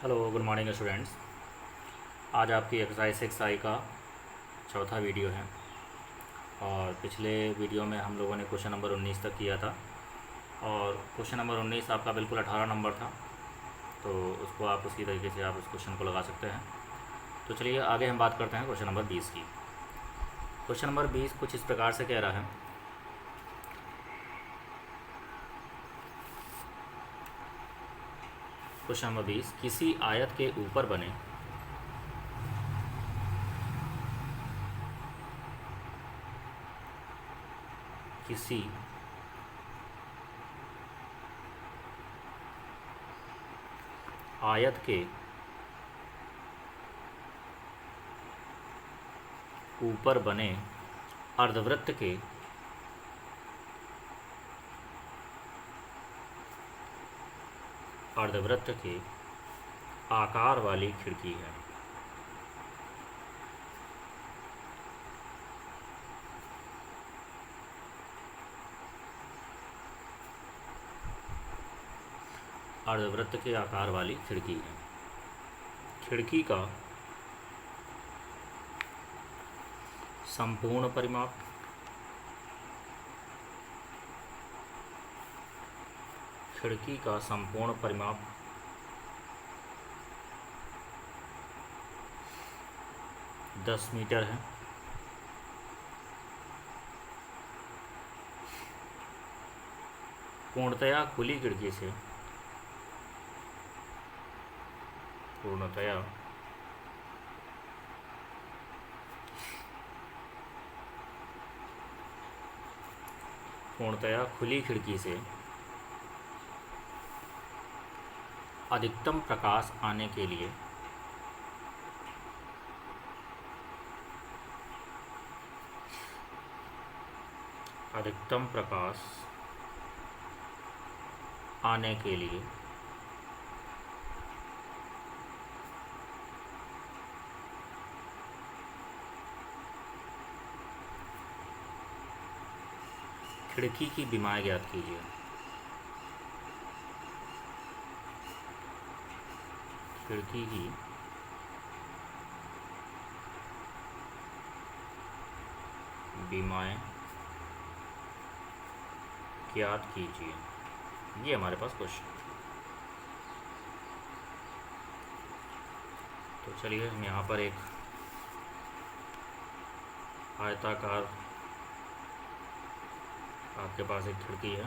Hello good morning students. आज आपकी exercise 6 आई का चौथा वीडियो है और पिछले वीडियो में हम लोगों ने क्वेश्चन नंबर 19 तक किया था और क्वेश्चन नंबर 19 आपका बिल्कुल 18 नंबर था। तो उसको आप उसी तरीके से आप उस क्वेश्चन को लगा सकते हैं। तो चलिए आगे हम बात करते हैं क्वेश्चन नंबर 20 की। क्वेश्चन नंबर 20 कुछ इस प्रकार से कह रहा है। क्वेश्चन नंबर 20, किसी आयत के ऊपर बने किसी आयत के ऊपर बने अर्धवृत्त के आकार वाली खिड़की है। अर्धवृत्त के आकार वाली खिड़की है। खिड़की का संपूर्ण परिमाप खिड़की का संपूर्ण परिमाप 10 मीटर है। पूर्णतया खुली खिड़की से पूर्णतया खुली खिड़की से अधिकतम प्रकाश आने के लिए खिड़की की विमाएँ ज्ञात कीजिए। खिड़की की विमाएँ ज्ञात कीजिए। ये हमारे पास क्वेश्चन। तो चलिए हम यहाँ पर एक आयताकार आपके पास एक खिड़की है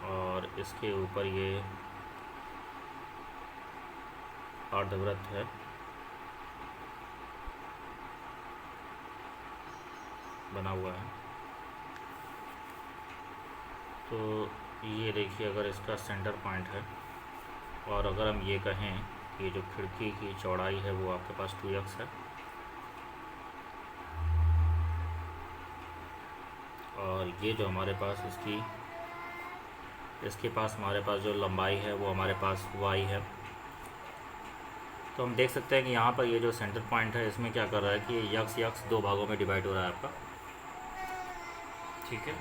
और इसके ऊपर ये अर्धवृत्त है बना हुआ है। तो ये देखिए, अगर इसका सेंटर पॉइंट है और अगर हम ये कहें कि जो खिड़की की चौड़ाई है वो आपके पास 2x है और ये जो हमारे पास इसके पास हमारे पास जो लंबाई है वो हमारे पास y है। तो हम देख सकते हैं कि यहाँ पर ये जो सेंटर पॉइंट है इसमें क्या कर रहा है कि ये यक्स दो भागों में डिवाइड हो रहा है आपका। ठीक है,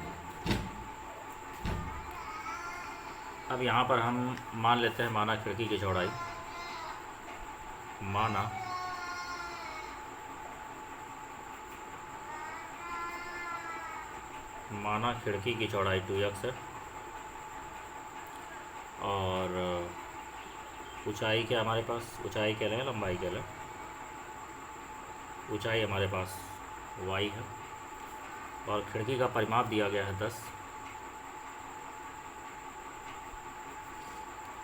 अब यहाँ पर हम मान लेते हैं, माना खिड़की की चौड़ाई माना खिड़की की चौड़ाई 2x है और ऊंचाई क्या हमारे पास, ऊंचाई क्या लें लंबाई क्या लें, ऊंचाई हमारे पास y है और खिड़की का परिमाप दिया गया है 10।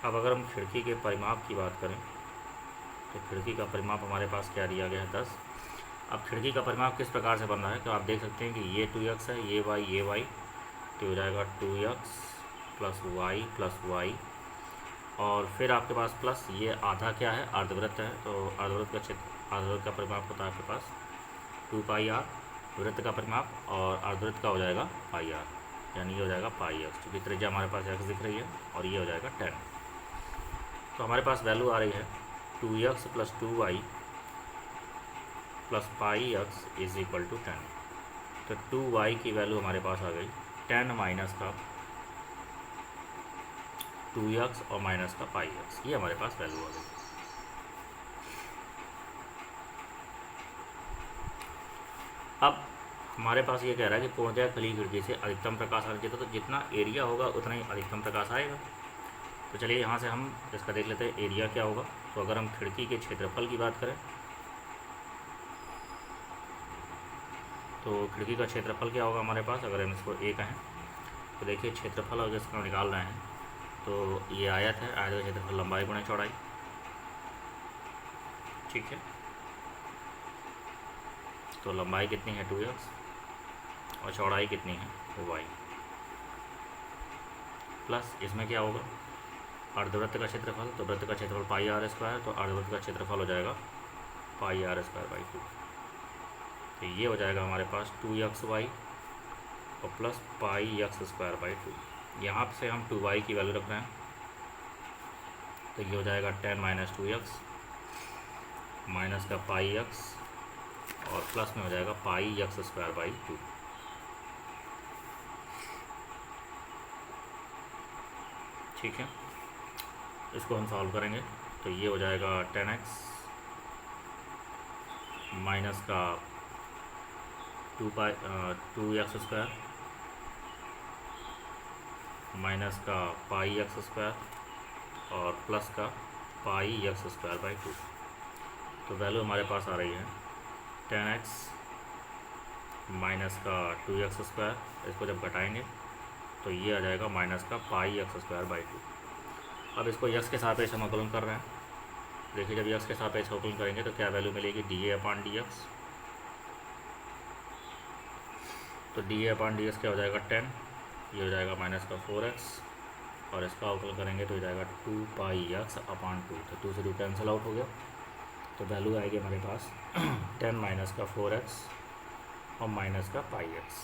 अब अगर हम खिड़की के परिमाप की बात करें तो खिड़की का परिमाप हमारे पास क्या दिया गया है 10। अब खिड़की का परिमाप किस प्रकार से बन रहा है, तो आप देख सकते हैं कि ये 2x है, ये y, तो हो जाएगा 2x प्लस y और फिर आपके पास प्लस ये आधा क्या है, अर्धवृत्त है। तो अर्धवृत्त का परिमाप होता है आपके पास 2πr, वृत्त का परिमाप, और अर्धवृत्त का हो जाएगा πr, यानी ये हो जाएगा πx, क्योंकि त्रिज्या हमारे पास x दिख रही है और ये हो जाएगा 10। तो हमारे पास वैल्यू आ रही है 2x plus 2y plus πx is equal to 10। तो 2y की वैल्यू हमारे पास आ गई 10 माइनस का 2x और माइनस का पाई एक्स, ये हमारे पास वैल्यू आ गई। अब हमारे पास ये कह रहा है कि पहुंचा खुली खिड़की से अधिकतम प्रकाश आना चाहिए, तो जितना एरिया होगा उतना ही अधिकतम प्रकाश आएगा। तो चलिए यहाँ से हम इसका देख लेते हैं एरिया क्या होगा। तो अगर हम खिड़की के क्षेत्रफल की बात करें तो खिड़की का क्षेत्रफल क्या होगा हमारे पास, अगर हम इसको ए कहें तो देखिए क्षेत्रफल अगर इसका निकाल रहे हैं तो ये आयत है, आयत का क्षेत्रफल लंबाई गुणे चौड़ाई, ठीक है। तो लंबाई कितनी है 2x और चौड़ाई कितनी है y, प्लस इसमें क्या होगा अर्धवृत्त का क्षेत्रफल, तो वृत्त का क्षेत्रफल पाई आर स्क्वायर, तो अर्धवृत्त का क्षेत्रफल हो जाएगा पाई आर स्क्वायर बाई 2। तो ये हो जाएगा हमारे पास 2xy और plus pi x square by 2। यहाँ से हम 2y की वैल्यू रख रहे हैं, तो ये हो जाएगा 10 माइनस 2x माइनस का पाई एक्स और प्लस में हो जाएगा पाई एक्स स्क्वायर बाई 2। ठीक है, इसको हम सॉल्व करेंगे तो ये हो जाएगा 10x माइनस का 2x स्क्वायर माइनस का पाई एक्स स्क्वायर और प्लस का पाई एक्स स्क्वायर बाई 2। तो वैल्यू हमारे पास आ रही है 10x माइनस का 2x स्क्वायर, इसको जब घटाएंगे तो ये आ जाएगा माइनस का पाई एक्स स्क्वायर बाई 2। अब इसको यक्स के सापेक्ष हम अवकलन कर रहे हैं, देखिए जब यक्स के सापेक्ष अवकलन करेंगे तो क्या वैल्यू मिलेगी dA/dx, तो dA/dx क्या हो जाएगा 10, ये हो जाएगा माइनस का 4x और इसका अवकलन करेंगे तो हो जाएगा 2 पाई x/2, तो 2 से 2 कैंसिल आउट हो गया। तो वैल्यू आएगी हमारे पास 10 माइनस का 4x और माइनस का पाई x।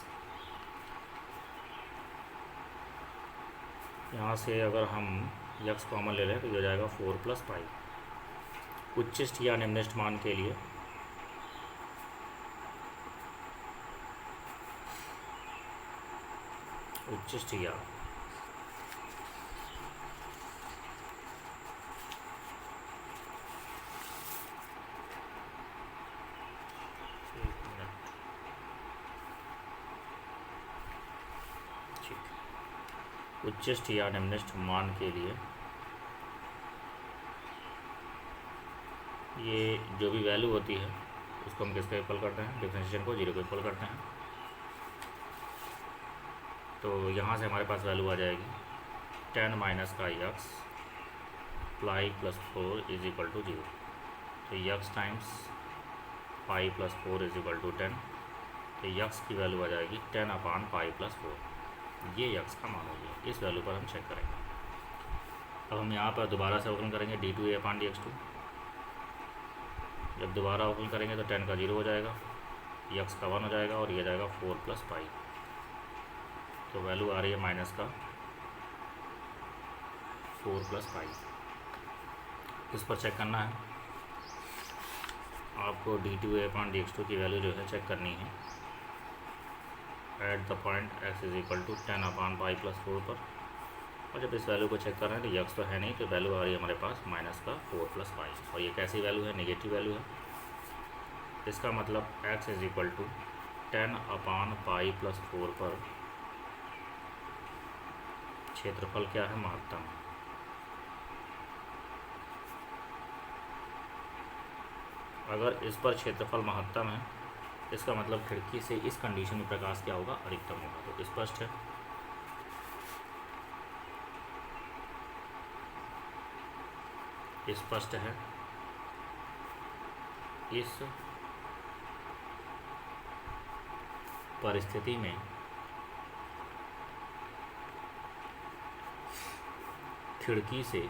यहाँ से अगर हम यक्स कॉमन ले लें तो ये हो जाएगा 4 प्लस पाई। उच्चिष्ट या निम्निष्ठ मान के लिए उच्चिष्ट या उच्चिष्ट या निम्निष्ठ मान के लिए ये जो भी वैल्यू होती है उसको हम किसका इक्वल करते हैं, डिफरेंशिएशन को 0 को इक्वल करते हैं। तो यहाँ से हमारे पास वैल्यू आ जाएगी 10 माइनस का x pi plus 4 is equal to 0, तो x times pi plus 4 is equal to 10, तो x की वैल्यू आ जाएगी 10/पाई प्लस 4, ये x का मान हो गया। इस वैल्यू पर हम चेक करेंगे। अब हम यहाँ पर दोबारा से अवकलन करेंगे d2a/dx2, जब दोबारा अवकलन करेंगे तो 10 का 0 हो जाएगा, x का 1 हो जाएगा और ये जाएगा 4 प्लस पाई, तो वैल्यू आ रही है माइनस का 4 प्लस पाई। इस पर चेक करना है आपको, d2a/dx2 की वैल्यू जो है चेक करनी है at the point x is equal to 10/पाई प्लस 4 पर, और जब इस वैल्यू को चेक कर रहे हैं तो x तो है नहीं, तो वैल्यू आ रही है हमारे पास माइनस का 4 प्लस पाई, और ये कैसी वैल्यू है, नेगेटिव वैल्यू है। इसका मतलब x इज इक्वल टू 10/पाई प्लस 4 पर क्षेत्रफल क्या है, महत्तम। अगर इस पर क्षेत्रफल महत्तम है इसका मतलब खिड़की से इस कंडीशन में प्रकाश क्या होगा, अधिकतम होगा। तो स्पष्ट है, स्पष्ट है इस परिस्थिति में खिड़की से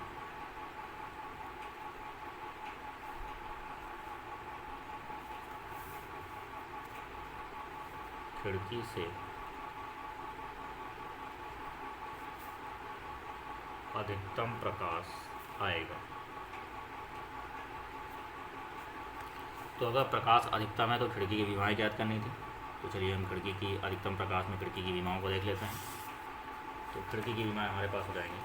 अधिकतम प्रकाश आएगा। तो अगर प्रकाश अधिकतम है तो खिड़की की विमाएँ ज्ञात करनी थी, तो चलिए हम खिड़की की अधिकतम प्रकाश में खिड़की की विमाओं को देख लेते हैं। तो खिड़की की विमाएँ हमारे पास हो जाएंगी।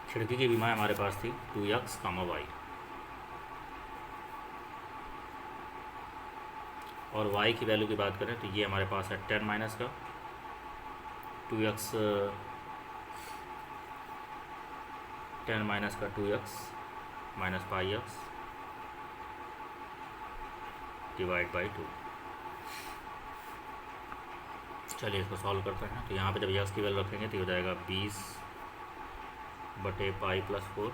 खिड़की की विमाएँ हमारे पास थी 2x, y, और y की वैल्यू की बात करें तो ये हमारे पास है 10 माइनस का 2x, 10 माइनस का 2x minus pi x divide by 2। चलिए इसको सॉल्व करते हैं। तो यहाँ पे जब x की वैल्यू रखेंगे तो ये हो जाएगा 20 बटे पाई प्लस 4,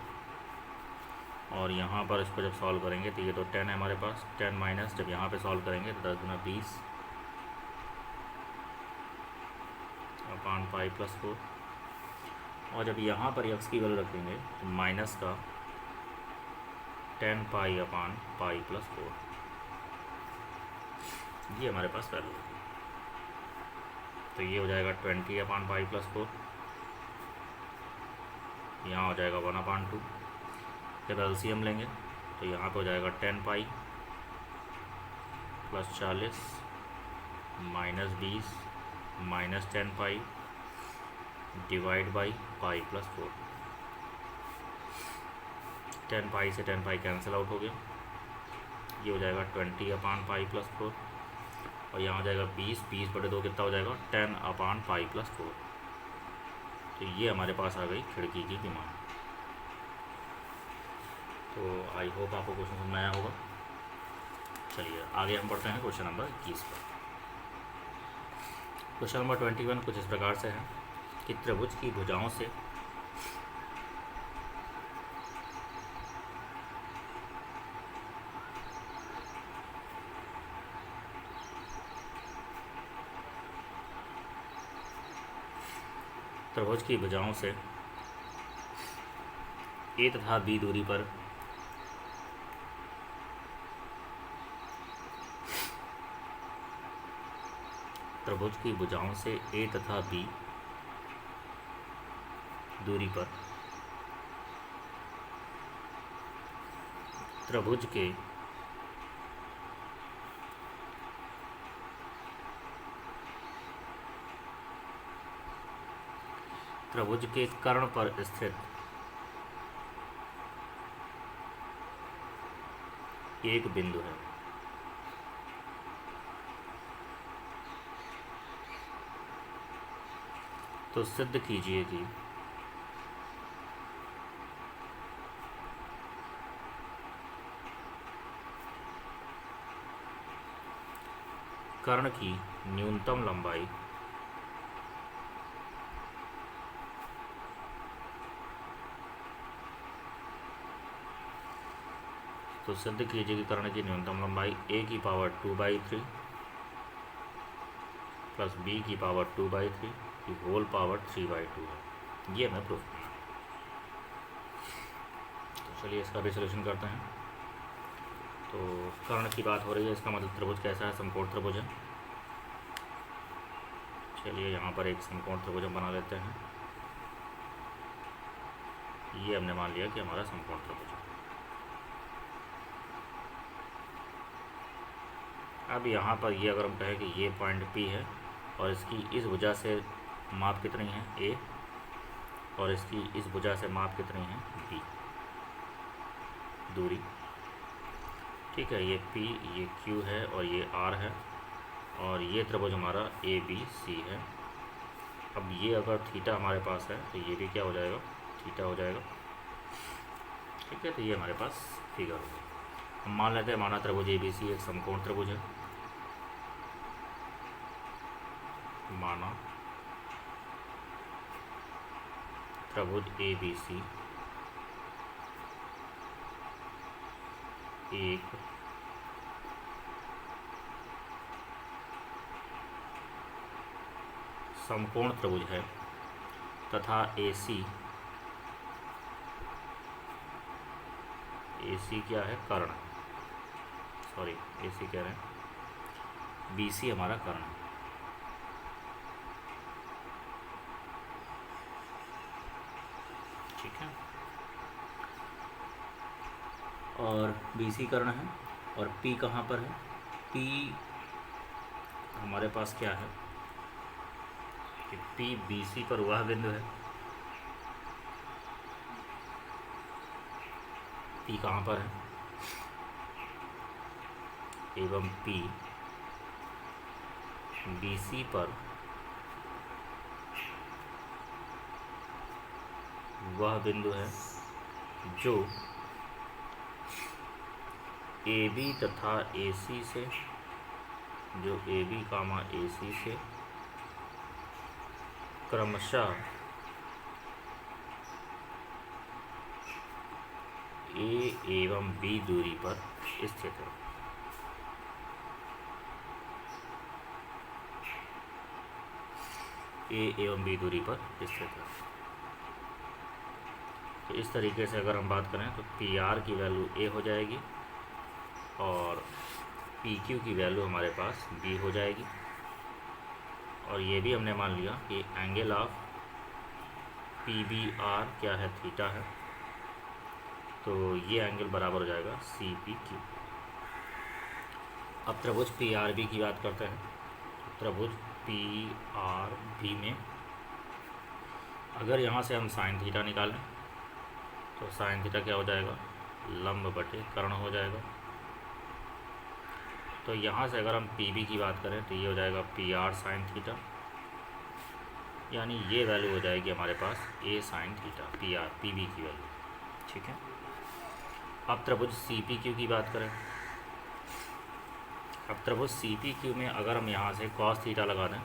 और यहाँ पर इसको जब सॉल्व करेंगे तो ये तो 10 है हमारे पास, 10 माइनस जब यहाँ पे सॉल्व करेंगे तो 10 गुना 20 अपान पाई प्लस 4, और जब यहाँ पर x की वैल्यू रखेंगे तो माइनस का 10 पाई अपान पाई प्लस 4, ये हमारे पास वैल्यू है। तो ये हो जाएगा 20 अपान पाई प्लस 4, यहाँ हो जाएगा 1 अपान 2। जब एलसीएम लेंगे तो यहाँ पे हो जाएगा 10 pi plus 40 minus 20 minus 10 pi divide by pi plus 4। 10 पाई से 10 पाई कैंसिल आउट हो गया, ये हो जाएगा 20 अपान पाई प्लस 4, और यहाँ हो जाएगा 20 बटे 2 कितना हो जाएगा 10 अपान पाई प्लस 4। तो ये हमारे पास आ गई खिड़की की विमा। तो आई होप आपको क्वेश्चन समझ में आया होगा। चलिए आगे हम बढ़ते हैं क्वेश्चन नंबर 21 पर। क्वेश्चन नंबर 21 कुछ इस प्रकार से है कि त्रिभुज की भुजाओं से ए तथा बी दूरी पर त्रिभुज की भुजाओं से ए तथा बी दूरी पर त्रिभुज के कर्ण पर स्थित एक बिंदु है। तो सिद्ध कीजिए कि कर्ण की न्यूनतम लंबाई तो सिद्ध कीजिए कि कर्ण की न्यूनतम लंबाई a की पावर 2/3 प्लस b की पावर 2/3 की होल पावर 3/2 है। ये हमें प्रूफ करना है। तो चलिए इसका भी सोल्यूशन करते हैं। तो कर्ण की बात हो रही है, इसका मतलब त्रिभुज कैसा है, समकोण त्रिभुज है। चलिए यहाँ पर एक समकोण त्रिभुज हम बना लेते हैं। ये हमने मान लिया कि हमारा समकोण त्रिभुज है। अब यहाँ पर ये अगर हम कहें कि ये पॉइंट P है और इसकी इस भुजा से माप कितनी है A, और इसकी इस भुजा से माप कितनी है B दूरी, ठीक है। ये P, ये Q है और ये R है, और ये त्रिभुज हमारा ABC है। अब ये अगर थीटा हमारे पास है तो ये भी क्या हो जाएगा, थीटा हो जाएगा, ठीक है। तो ये हमारे पास फिगर हो गया। हम मान लेते हैं हमारा त्रिभुज ABC एक समकोण त्रिभुज है। माना त्रिभुज ABC एक समकोण त्रिभुज है तथा AC क्या है, कर्ण, सॉरी AC कह रहे हैं, BC हमारा कर्ण है। ठीक है। और BC कर्ण है और P कहाँ पर है? P हमारे पास क्या है कि P BC पर वह बिंदु है। P कहाँ पर है? एवं P BC पर वह बिंदु है जो AB तथा AC से क्रमशः A एवं B दूरी पर स्थित है। A एवं B दूरी पर स्थित है। तो इस तरीके से अगर हम बात करें तो PR की वैल्यू A हो जाएगी और PQ की वैल्यू हमारे पास B हो जाएगी। और ये भी हमने मान लिया कि एंगल ऑफ PBR क्या है? थीटा है। तो ये एंगल बराबर हो जाएगा CPQ। अब त्रिभुज PRB की बात करते हैं। त्रिभुज PRB में अगर यहाँ से हम साइन थीटा निकालें तो साइन थीटा क्या हो जाएगा? लंब बटे कर्ण हो जाएगा। तो यहाँ से अगर हम PB की बात करें तो ये हो जाएगा PR साइन थीटा, यानी ये वैल्यू हो जाएगी हमारे पास A साइन थीटा, PB की वैल्यू। ठीक है। अब त्रिभुज CPQ की बात करें। अब त्रिभुज CPQ में अगर हम यहाँ से cos थीटा लगा दें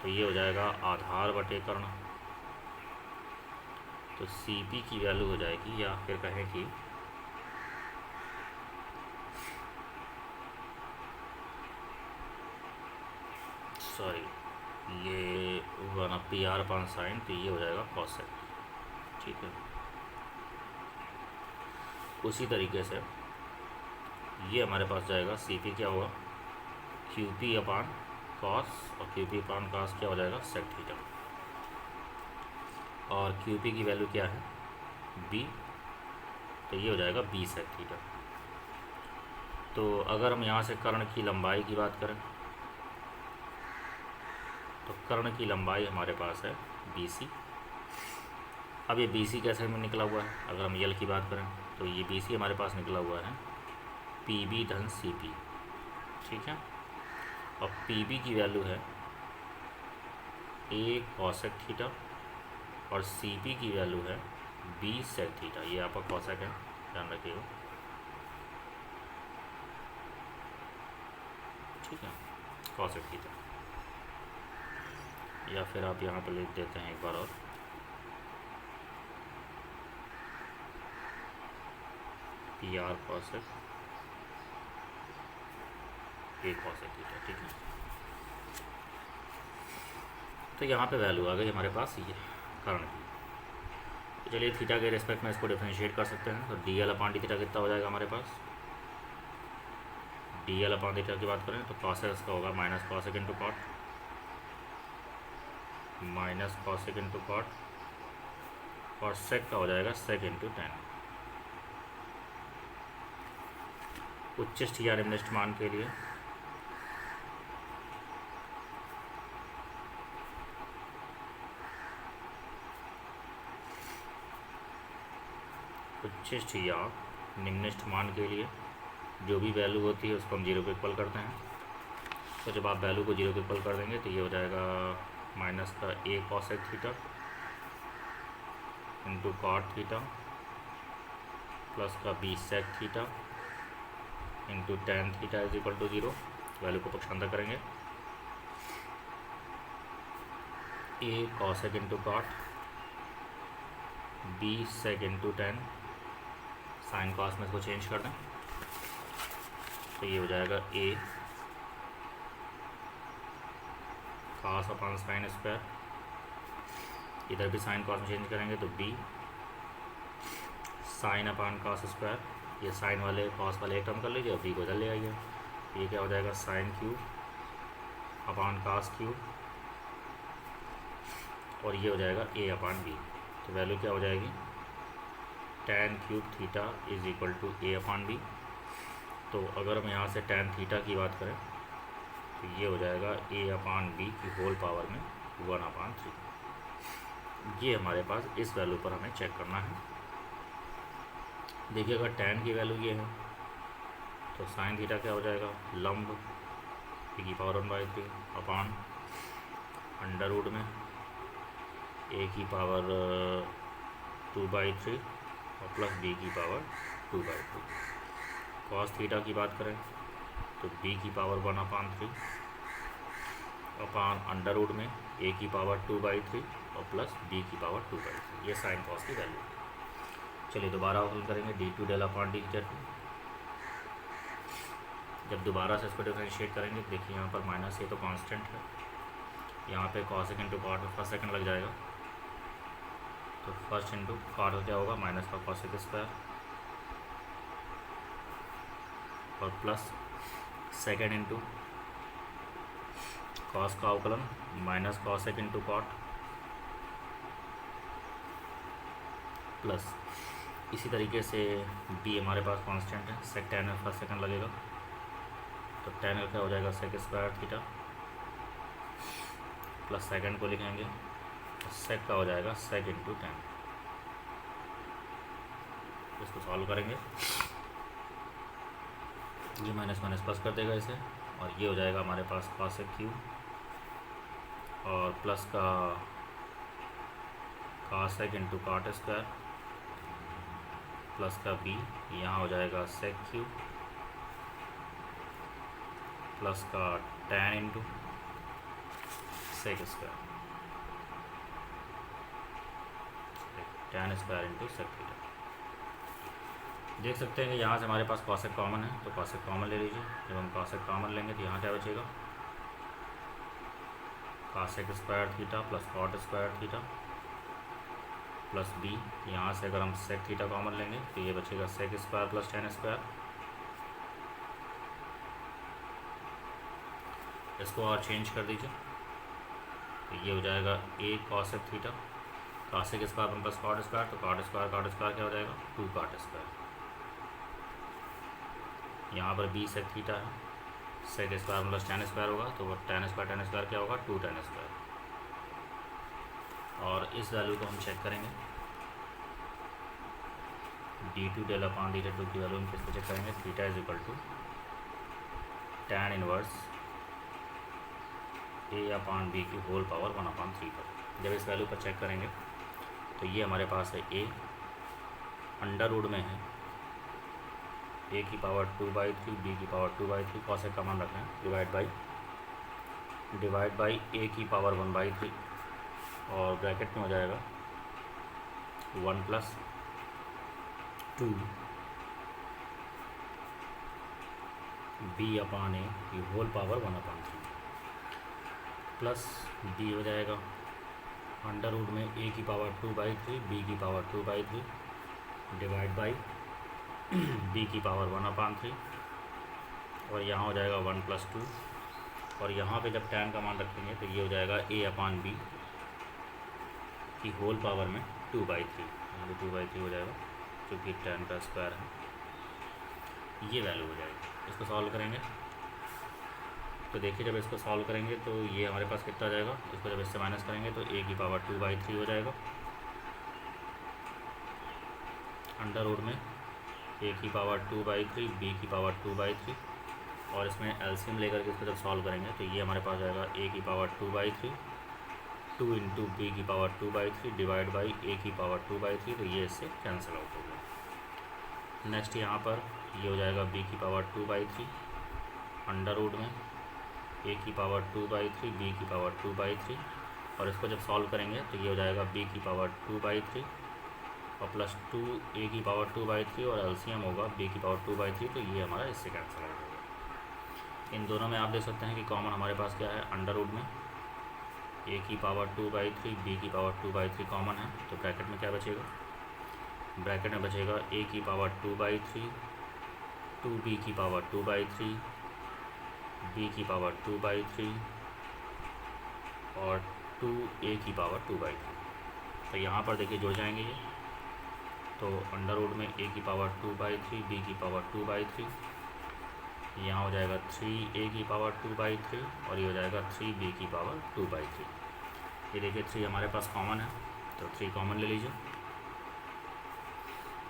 तो ये हो जाएगा आधार बटे कर्ण। तो CP की वैल्यू हो जाएगी, या फिर कहें कि ये 1/PR अपन साइन, तो ये हो जाएगा cosec। ठीक है। उसी तरीके से ये हमारे पास जाएगा CP क्या होगा? QP अपान कॉस, और QP अपान कॉस क्या हो जाएगा? Sec theta. और QP की वैल्यू क्या है? B, तो ये हो जाएगा B सेक थीटा। तो अगर हम यहाँ से कर्ण की लंबाई की बात करें तो कर्ण की लंबाई हमारे पास है BC। अब ये BC कैसे में निकला हुआ है? अगर हम यल की बात करें तो ये BC हमारे पास निकला हुआ है PB धन CP। ठीक है। और PB की वैल्यू है A कॉसेक थीटा और CP की वैल्यू है B सेक थीटा। ये आपका कॉसेक है, ध्यान रखिएगा। ठीक है, कॉसेक थीटा, या फिर आप यहाँ पर लिख देते हैं एक बार और PR cosec A cosec theta. ठीक है। तो यहाँ पे वैल्यू आ गई हमारे पास ये कर्ण की। तो चलिए थीटा के रेस्पेक्ट में इसको डिफरेंशिएट कर सकते हैं। तो DL अपान डी थीटा कितना हो जाएगा हमारे पास? DL अपान थीटा की बात करें तो कॉसेक इसका होगा minus cosec into cot, minus cosec into cot, और सेक का हो जाएगा सेक इंटू टेन। उच्चिष्ट या निम्निष्ठ मान के लिए उच्चिष्ट या निम्निष्ठ मान के लिए जो भी वैल्यू होती है उसको हम 0 को इक्वल करते हैं। तो जब आप वैल्यू को 0 को इक्वल कर देंगे तो ये हो जाएगा माइनस का A cosec theta into cot theta plus का B sec theta into tan theta is equal to 0। Value को पक्षांतर करेंगे, A cosec into cot, B sec into tan, sine cos में इसको चेंज कर दें तो ये हो जाएगा A cos upon sine square, इधर भी साइन कॉस में चेंज करेंगे तो B sine upon cos square, ये साइन वाले कॉस वाले एक टर्म कर लीजिए और B को इधर ले आइए। ये क्या हो जाएगा? Sine cube upon cos cube, और ये हो जाएगा A अपान B। तो वैल्यू क्या हो जाएगी, tan cube theta is equal to a/b। तो अगर हम यहाँ से tan थीटा की बात करें तो ये हो जाएगा a/b की होल पावर में 1/3। ये हमारे पास इस वैल्यू पर हमें चेक करना है। देखिए अगर tan की वैल्यू ये है तो sin थीटा क्या हो जाएगा, लंब e की पावर 1/3 अपान अंडर रूट में a की पावर 2/3 और प्लस b की पावर 2/3। cos थीटा की बात करें तो b की पावर 1/3 अपान अंडर रूट में a की पावर 2/3 और प्लस b की पावर 2/3। ये साइन कॉस की वैल्यू। चलिए दोबारा हल करेंगे d2 del/dz। जब दोबारा से इसको डिफरेंशिएट करेंगे देखिए यहाँ पर माइनस ये तो कांस्टेंट है, यहाँ पे cos इंटू कॉट में फर्स्ट सेकंड लग जाएगा। तो फर्स्ट इंटू कॉट क्या होगा, माइनस का cos स्क्वायर और प्लस सेकेंड इंटू कॉस का अवकलन minus cos into cot plus इसी तरीके से b हमारे पास कांस्टेंट है, सेक tan में फर्स्ट सेकंड लगेगा तो tan का क्या हो जाएगा sec square theta plus second को लिखेंगे तो सेक का हो जाएगा सेक इंटू tan। इसको सॉल्व करेंगे, ये माइनस माइनस प्लस कर देगा इसे और ये हो जाएगा हमारे पास cos क्यूब और प्लस का cos into cot square plus का b यहाँ हो जाएगा सेक क्यूब प्लस का tan into sec square tan square into sec theta. देख सकते हैं कि यहाँ से हमारे पास कॉसेक कॉमन है तो कॉसेक कॉमन ले लीजिए। जब हम कॉसेक कॉमन लेंगे तो यहाँ क्या बचेगा, cosec square theta plus cot square theta plus b। यहाँ से अगर हम सेक थीटा कॉमन लेंगे तो ये बचेगा sec square plus tan square. इसको और चेंज कर दीजिए तो ये हो जाएगा a cosec theta, cosec square plus cot square तो कॉट स्क्वायर क्या हो जाएगा 2 कॉट स्क्वायर। यहाँ पर b सेक थीटा है, sec square plus tan square होगा तो tan स्क्वायर क्या होगा 2 tan स्क्वायर। और इस वैल्यू को हम चेक करेंगे d2 del/dz की वैल्यू हम किसको चेक करेंगे, theta is equal to tan inverse a/b की होल पावर 1/3 पर। जब इस वैल्यू पर चेक करेंगे तो ये हमारे पास है a अंडर रूट में है a की पावर 2/3 b की पावर 2/3 कॉसेक का मान रखना है डिवाइड बाई a की पावर 1/3 और ब्रैकेट में हो जाएगा 1 प्लस 2 b/a की होल पावर 1/3 प्लस b हो जाएगा अंडर रूट में a की पावर 2/3 b की पावर 2/3 डिवाइड बाई b की पावर 1/3 और यहाँ हो जाएगा 1 प्लस 2 और यहाँ पे जब tan का मान रखेंगे तो ये हो जाएगा a/b की होल पावर में 2/3, यहाँ पे 2/3 हो जाएगा क्योंकि tan का स्क्वायर है। ये वैल्यू हो जाएगी। इसको सॉल्व करेंगे तो देखिए जब इसको सॉल्व करेंगे तो ये हमारे पास कितना जाएगा, इसको जब इससे माइनस करेंगे तो a की पावर 2/3 हो जाएगा अंडर रूट में a की पावर 2/3 b की पावर 2/3 और इसमें एलसीएम लेकर के इसको जब सॉल्व करेंगे तो ये हमारे पास जाएगा a की पावर 2/3 2 इंटू b की पावर 2/3 डिवाइड बाई a की पावर 2/3 तो ये इससे कैंसिल आउट हो गया। नेक्स्ट यहाँ पर ये हो जाएगा b की पावर 2/3 अंडर रूट में a की पावर 2/3 b की पावर 2/3 और इसको जब सॉल्व करेंगे तो ये हो जाएगा b की पावर 2/3 और प्लस 2 a की पावर 2/3 और एलसीएम होगा b की पावर 2/3 तो ये हमारा इससे कैंसिल आउट होगा। इन दोनों में आप देख सकते हैं कि कॉमन हमारे पास क्या है, अंडर रूट में a की पावर 2/3 b की पावर 2/3 कॉमन है तो ब्रैकेट में क्या बचेगा, ब्रैकेट में बचेगा a की पावर 2/3 2b की पावर 2/3 b की पावर 2/3 और 2a की पावर 2/3। तो यहाँ पर देखिए जुड़ जाएंगे ये, तो अंडर रूट में a की पावर 2/3 b की पावर 2/3, यहाँ हो जाएगा 3a की पावर 2/3 और ये हो जाएगा 3b की पावर 2/3। ये देखिए 3 हमारे पास कॉमन है, तो 3 कॉमन ले लीजिए।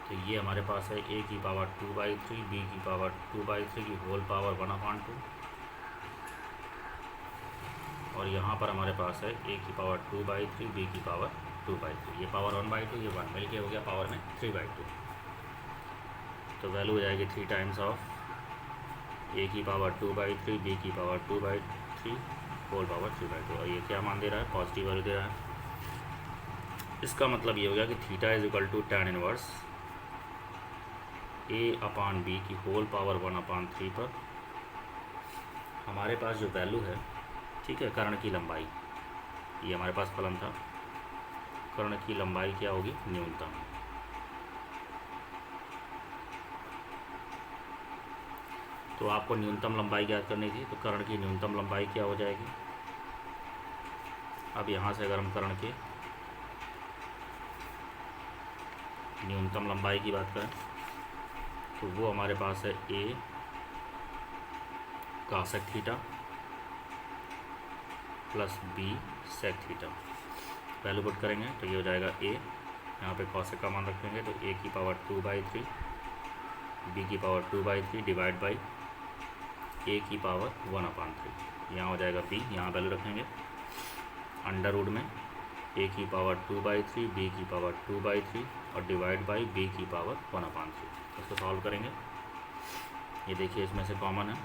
तो ये हमारे पास है a की पावर 2/3 b की पावर 2/3 की होल पावर 1/2, और यहाँ पर हमारे पास है a की पावर 2/3 b की पावर 2/3। ये पावर 1/2, ये 1 मिल के हो गया पावर में 3/2। तो वैल्यू हो जाएगी 3 टाइम्स ऑफ a की पावर 2/3 b की पावर 2/3 होल पावर 3/2। और ये क्या मान दे रहा है? पॉजिटिव वैल्यू दे रहा है। इसका मतलब ये हो गया कि theta is equal to tan inverse a/b की होल पावर 1/3 पर हमारे पास जो वैल्यू है, ठीक है, कर्ण की लंबाई, ये हमारे पास फलन था, कर्ण की लंबाई क्या होगी? न्यूनतम। तो आपको न्यूनतम लंबाई ज्ञात करनी थी, तो कर्ण की न्यूनतम लंबाई क्या हो जाएगी? अब यहाँ से अगर हम कर्ण के न्यूनतम लंबाई की बात करें तो वो हमारे पास है a cosec theta plus b sec theta. Value put करेंगे तो ये हो जाएगा a, यहाँ पे cosec का मान रखेंगे तो a की पावर 2/3 b की पावर 2/3 डिवाइड बाई a की पावर 1/3। यहाँ हो जाएगा b, यहाँ वैल्यू रखेंगे अंडर रूट में a की पावर 2/3 b की पावर 2/3 और डिवाइड बाई b की पावर 1/3। इसको सॉल्व करेंगे, ये देखिए इसमें से कॉमन है,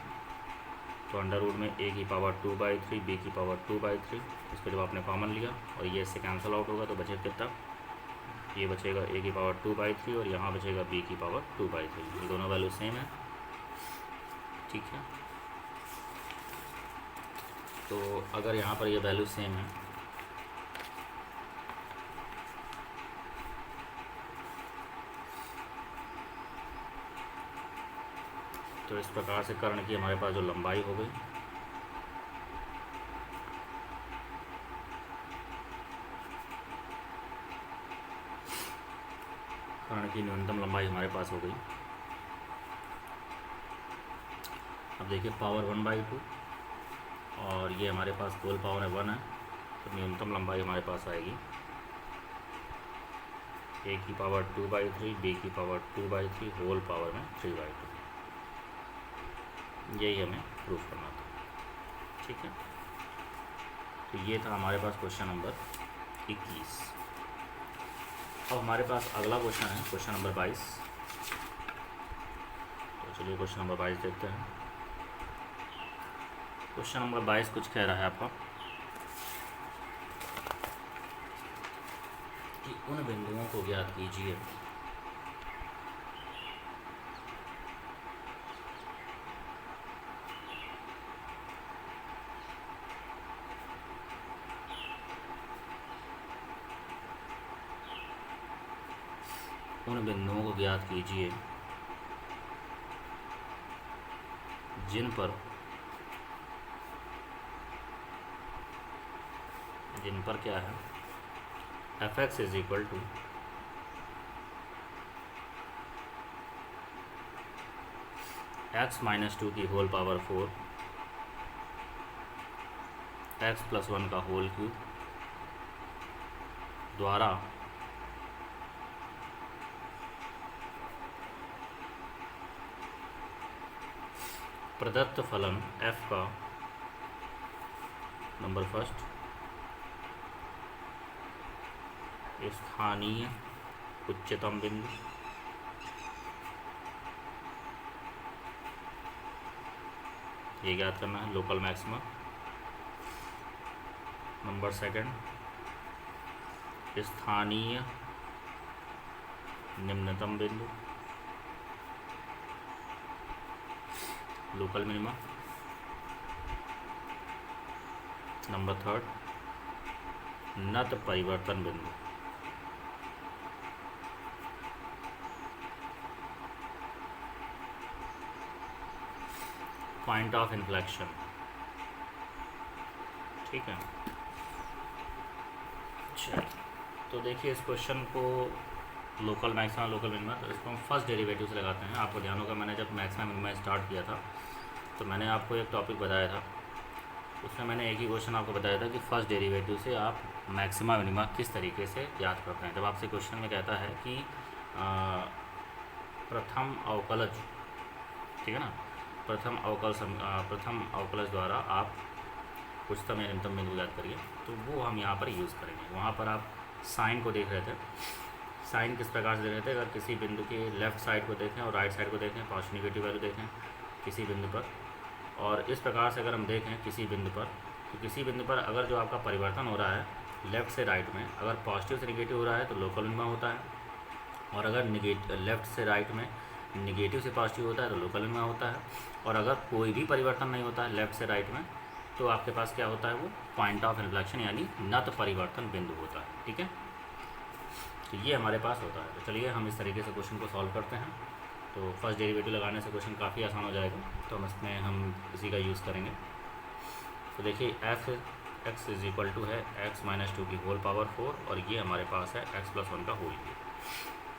तो अंडर रूट में a की पावर 2/3 b की पावर 2/3, इसको जब आपने कॉमन लिया और ये इससे कैंसिल आउट होगा तो बचेगा कितना? ये बचेगा a की पावर 2/3 और यहाँ बचेगा b की पावर 2/3। ये दोनों वैल्यू सेम है, ठीक है। तो अगर यहाँ पर ये वैल्यू सेम है तो इस प्रकार से कर्ण की हमारे पास जो लंबाई हो गई, कर्ण की न्यूनतम लंबाई हमारे पास हो गई। अब देखिए पावर 1/2 और ये हमारे पास होल पावर में 1 है, तो न्यूनतम लंबाई हमारे पास आएगी a की पावर 2/3 b की पावर 2/3 होल पावर में 3/2। यही हमें प्रूफ करना था, ठीक है। तो ये था हमारे पास क्वेश्चन नंबर 21। अब हमारे पास अगला क्वेश्चन है क्वेश्चन नंबर 22। तो चलिए क्वेश्चन नंबर 22 देखते हैं। क्वेश्चन नंबर 22 कुछ कह रहा है आपका कि उन बिंदुओं को ज्ञात कीजिए जिन पर क्या है f(x) is equal to x-2 की होल पावर 4 x+1 का होल क्यूब द्वारा प्रदत्त फलन f का नंबर फर्स्ट स्थानीय उच्चतम बिंदु, ये ज्ञात करना है लोकल मैक्सिमा। नंबर सेकंड स्थानीय निम्नतम बिंदु, लोकल मिनिमा। नंबर थर्ड नत परिवर्तन बिंदु, पॉइंट ऑफ इन्फ्लेक्शन, ठीक है। चलिए तो देखिए इस क्वेश्चन को लोकल मैक्सिमा लोकल मिनिमा, तो इसको हम फर्स्ट डेरिवेटिव से लगाते हैं। आपको ध्यान होगा मैंने जब मैक्सिमा मिनिमा स्टार्ट किया था तो मैंने आपको एक टॉपिक बताया था, उसमें मैंने एक ही क्वेश्चन आपको बताया था कि फर्स्ट डेरिवेटिव से आप मैक्सिमा मिनिमा किस तरीके से याद करते हैं। जब आपसे क्वेश्चन में कहता है कि प्रथम अवकलज, ठीक है ना, प्रथम अवकलज द्वारा आप उच्चतम या निम्नतम बिंदु याद करिए, तो वो हम यहाँ पर यूज़ करेंगे। वहाँ पर आप साइन को देख रहे थे, साइन किस प्रकार से देख रहे थे, अगर किसी बिंदु के लेफ़्ट साइड को देखें और राइट साइड को देखें, पॉजिटिव नेगेटिव वैल्यू देखें किसी बिंदु पर, और इस प्रकार से अगर हम देखें किसी बिंदु पर, तो किसी बिंदु पर अगर जो आपका परिवर्तन हो रहा है लेफ़्ट से राइट में, अगर पॉजिटिव से नेगेटिव हो रहा है तो लोकल मिनिमा होता है, और अगर लेफ़्ट से राइट में नेगेटिव से पॉजिटिव होता है तो लोकल मिनिमा होता है, और अगर कोई भी परिवर्तन नहीं होता है लेफ़्ट से राइट में तो आपके पास क्या होता है, वो पॉइंट ऑफ इन्फ्लेक्शन यानी नत परिवर्तन बिंदु होता है। ठीक है, तो ये हमारे पास होता है। तो चलिए हम इस तरीके से क्वेश्चन को सॉल्व करते हैं। तो फर्स्ट डेरिवेटिव लगाने से क्वेश्चन काफ़ी आसान हो जाएगा, तो हम इसमें हम इसी का यूज़ करेंगे। तो देखिए f x is equal to है एक्स माइनस 2 की होल पावर 4, और ये हमारे पास है एक्स प्लस 1 का होल क्यूब।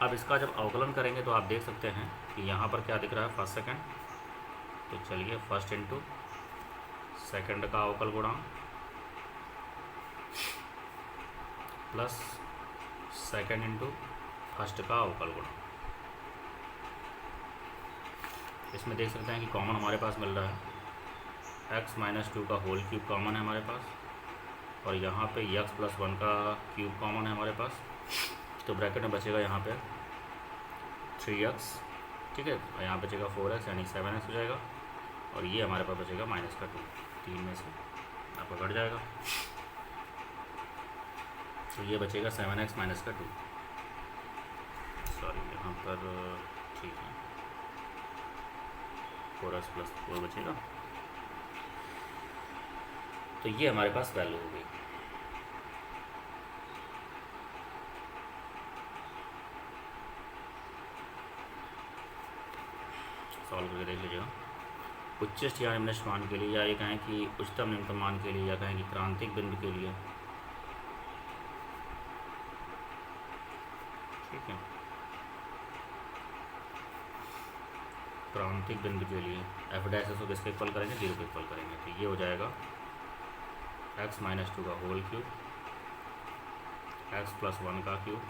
अब इसका जब अवकलन करेंगे तो आप देख सकते हैं कि यहाँ पर क्या दिख रहा है, फर्स्ट सेकेंड। तो चलिए फर्स्ट इंटू सेकेंड का अवकल गुणांक प्लस सेकेंड इंटू फर्स्ट का अवकल गुणांक। इसमें देख सकते हैं कि कॉमन हमारे पास मिल रहा है, x माइनस 2 का होल क्यूब कॉमन है हमारे पास, और यहाँ पे x प्लस 1 का क्यूब कॉमन है हमारे पास। तो ब्रैकेट में बचेगा यहाँ पे 3x, ठीक है, और यहाँ बचेगा 4x यानी 7x हो जाएगा, और ये हमारे पास बचेगा माइनस का 2, 3 में से आपका घट जाएगा, तो ये बचेगा 7x माइनस का 2, सॉरी यहाँ पर ठीक है 4x प्लस 4 बचेगा। तो ये हमारे पास वैल्यू हो गई। सॉल्व करके देख लीजिएगा। उच्चस्थ या निम्नस्थ मान के लिए, या ये कहें कि उच्चतम निम्नतम मान के लिए, या कहें कि क्रांतिक बिंदु के लिए, ठीक है, क्रांतिक बिंदु के लिए एफ डैश को किसके इक्वल करेंगे, 0 के इक्वल करेंगे। तो ये हो जाएगा एक्स माइनस 2 का होल क्यूब, एक्स प्लस 1 का cube,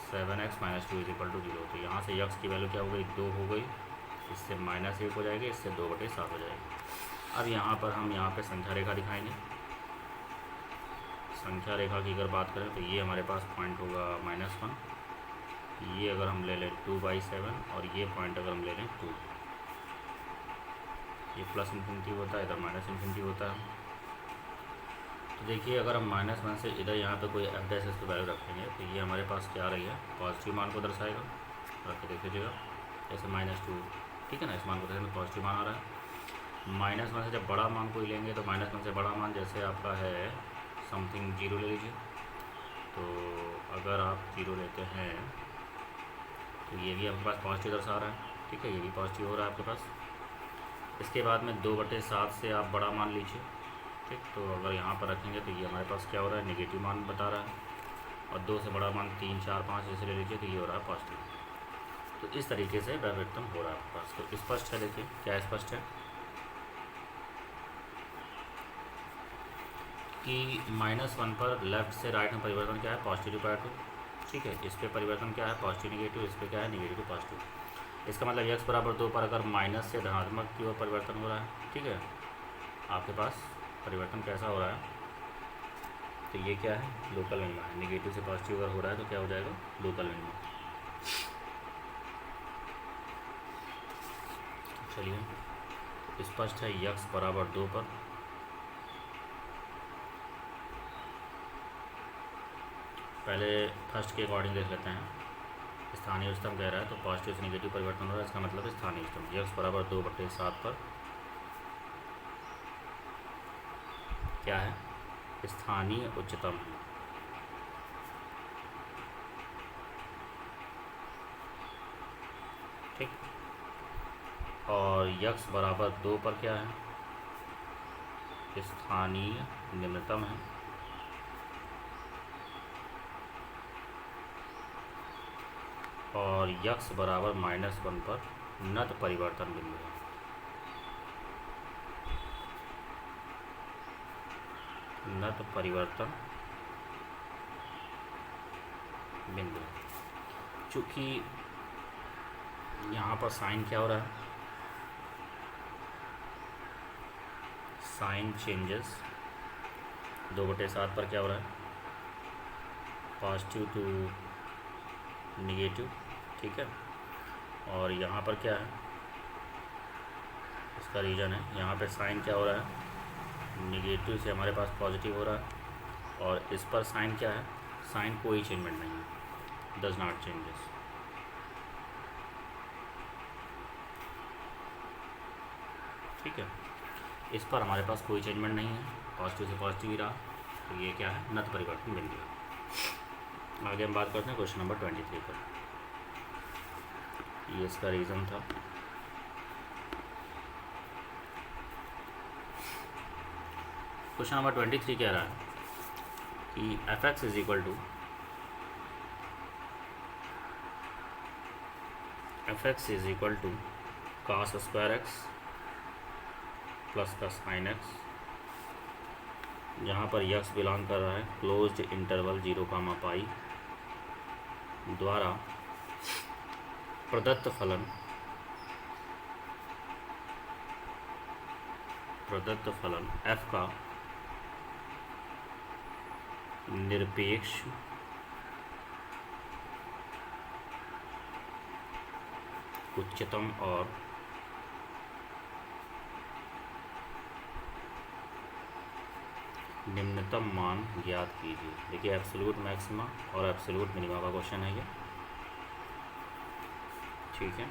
7x minus 2 is equal to 0। तो यहाँ से x की वैल्यू क्या हो गई, 2 हो गई, इससे -1 हो जाएगी, इससे 2/7 हो जाएगी। अब यहाँ पर हम यहाँ पे संख्या रेखा दिखाएंगे। संख्या रेखा की अगर बात करें तो ये हमारे पास पॉइंट होगा -1, ये अगर हम ले लें 2/7, और ये पॉइंट अगर हम ले लें 2, ये प्लस इन्फिनिटी होता है, इधर माइनस इन्फिनिटी होता है। तो देखिए अगर हम -1 से इधर यहाँ पे कोई एफ डैश की वैल्यू रखेंगे तो ये हमारे पास क्या आ रही है, पॉजिटिव मान को दर्शाएगा। रख के देख लीजिएगा, जैसे -2, ठीक है ना, इस मान को देखें पॉजिटिव मान आ रहा है। -1 से जब बड़ा मान कोई लेंगे तो -1 से बड़ा मान जैसे आपका है समथिंग 0 ले लीजिए। तो अगर आप 0 लेते हैं तो ये भी आपके पास पॉजिटिव दर्शा रहा है, ठीक है, ये भी पॉजिटिव हो रहा है आपके पास। इसके बाद में 2/7 से आप बड़ा मान लीजिए, ठीक। तो अगर यहाँ पर रखेंगे तो ये हमारे पास क्या हो रहा है, नेगेटिव मान बता रहा है, और 2 से बड़ा मान 3, 4, 5 जैसे ले लीजिए तो ये हो रहा है पॉजिटिव। तो इस तरीके से व्युत्क्रम हो रहा है आपके पास। तो स्पष्ट है, देखिए क्या स्पष्ट है कि -1 पर लेफ़्ट से राइट में परिवर्तन क्या है, पॉजिटिव टू 2, ठीक है। इस पर परिवर्तन क्या है, पॉजिटिव नेगेटिव, इस पर क्या है, नेगेटिव टू पॉजिटिव। इसका मतलब x बराबर 2 पर अगर माइनस से धनात्मक की ओर परिवर्तन हो रहा है, ठीक है, आपके पास परिवर्तन कैसा हो रहा है, तो ये क्या है, लोकल मिनिमा है। नेगेटिव से पॉजिटिव अगर हो रहा है तो क्या हो जाएगा, लोकल मिनिमा। चलिए स्पष्ट है x बराबर 2 पर पहले फर्स्ट के अकॉर्डिंग देख लेते हैं। स्थानीय उच्चतम कह रहा है तो पॉजिटिव से नेगेटिव परिवर्तन हो रहा है, इसका मतलब स्थानीय उच्चतम x बराबर 2/7 पर क्या है, स्थानीय उच्चतम है। ठीक, और x बराबर 2 पर क्या है, स्थानीय निम्नतम है। और यक्स बराबर -1 पर नत परिवर्तन बिंदु है। नत परिवर्तन बिंदु। चूँकि यहाँ पर साइन क्या हो रहा है, साइन चेंजेस 2/7 पर क्या हो रहा है, पॉजिटिव टू निगेटिव, ठीक है। और यहाँ पर क्या है, इसका रीज़न है, यहाँ पे साइन क्या हो रहा है, निगेटिव से हमारे पास पॉजिटिव हो रहा है। और इस पर साइन क्या है, साइन कोई चेंजमेंट नहीं है, डज नॉट चेंजेस। ठीक है, इस पर हमारे पास कोई चेंजमेंट नहीं है, पॉजिटिव से पॉजिटिव ही रहा, तो ये क्या है, नत परिवर्तन बिंदु है। आगे हम बात करते हैं क्वेश्चन नंबर 23 पर। ये इसका रीज़न था। क्वेश्चन नंबर 23 कह रहा है कि f(x) is equal to cos square x plus का साइन x, जहाँ पर यक्स बिलोंग कर रहा है क्लोज्ड इंटरवल 0, द्वारा प्रदत्त फलन f का निरपेक्ष उच्चतम और निम्नतम मान ज्ञात कीजिए। देखिए, एब्सोल्यूट मैक्सिमा और एब्सोल्यूट मिनिमा का क्वेश्चन है ये, ठीक है।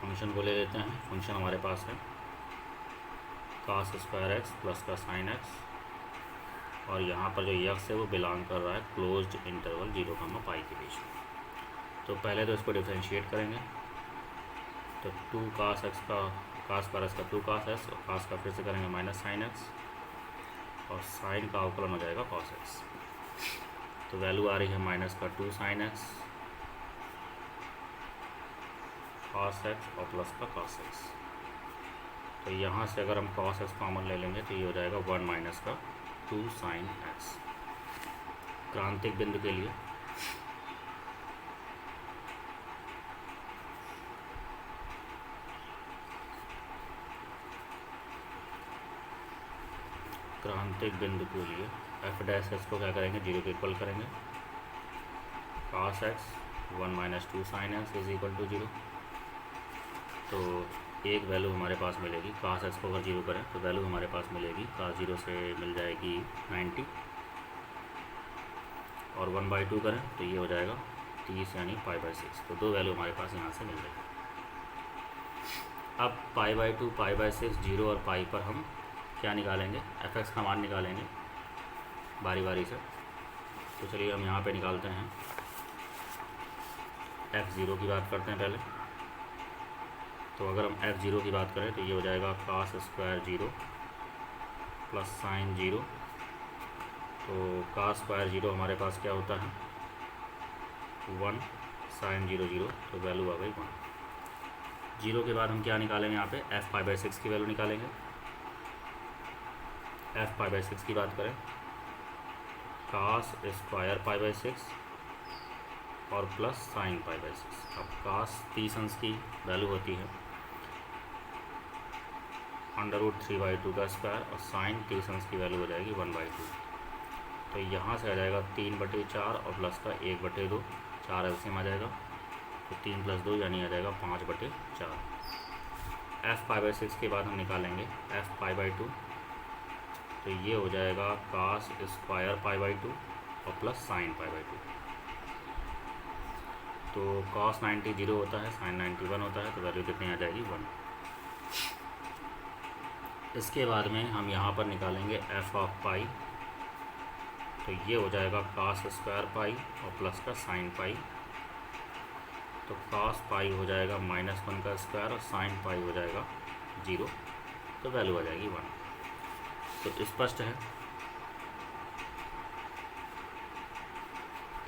फंक्शन को ले लेते हैं। फंक्शन हमारे पास है cos स्क्वायर x प्लस का साइन x, और यहाँ पर जो यक्स है वो बिलोंग कर रहा है क्लोज्ड इंटरवल 0, के बीच में। तो पहले तो इसको डिफरेंशिएट करेंगे, तो 2 cos x का cos पर x का 2 cos x, और cos का फिर से करेंगे माइनस साइन x, और साइन का अवकलन हो जाएगा cos x। तो वैल्यू आ रही है माइनस का 2 sin x cos x और प्लस का cos x। तो यहाँ से अगर हम cos x कॉमन ले लेंगे तो ये हो जाएगा 1 माइनस का 2 sin x। क्रांतिक बिंदु के लिए f' को क्या करेंगे, 0 के इक्वल करेंगे। cos x 1 minus 2 sin x is equal to 0। तो एक वैल्यू हमारे पास मिलेगी, cos x को अगर 0 करें तो वैल्यू हमारे पास मिलेगी, cos 0 से मिल जाएगी 90, और 1/2 करें तो ये हो जाएगा 30 यानी π/6। तो 2 वैल्यू हमारे पास यहाँ से मिल जाएगी। अब π/2, π/6, 0 और पाई पर हम क्या निकालेंगे, f(x) का मान निकालेंगे बारी बारी से। तो चलिए हम यहाँ पे निकालते हैं। f(0) की बात करते हैं पहले। तो अगर हम f(0) की बात करें तो ये हो जाएगा cos स्क्वायर 0 प्लस साइन 0। तो cos स्क्वायर 0 हमारे पास क्या होता है, 1 sin 0 0, तो वैल्यू आ गई 1। 0 के बाद हम क्या निकालेंगे, यहाँ पे f(π/6) की वैल्यू निकालेंगे। f(π/6) की बात करें, cos स्क्वायर π/6 और प्लस साइन π/6। अब cos 30 अंश की वैल्यू होती है √3/2 का स्क्वायर, और साइन 30 अंश की वैल्यू हो जाएगी 1/2। तो यहाँ से आ जाएगा 3/4 और प्लस का 1/2, 4 एलसीएम आ जाएगा। तो 3 + 2 यानी आ जाएगा 5/4। f(π/6) के बाद हम निकालेंगे f(π/2), तो ये हो जाएगा cos स्क्वायर π/2 और प्लस साइन π/2। तो cos 90 0 होता है, साइन 90 1 होता है, तो वैल्यू कितनी आ जाएगी 1। इसके बाद में हम यहाँ पर निकालेंगे f(π), तो ये हो जाएगा cos स्क्वायर π और प्लस का साइन π। तो cos π हो जाएगा -1 का स्क्वायर और साइन π हो जाएगा 0, तो वैल्यू आ जाएगी 1। तो स्पष्ट है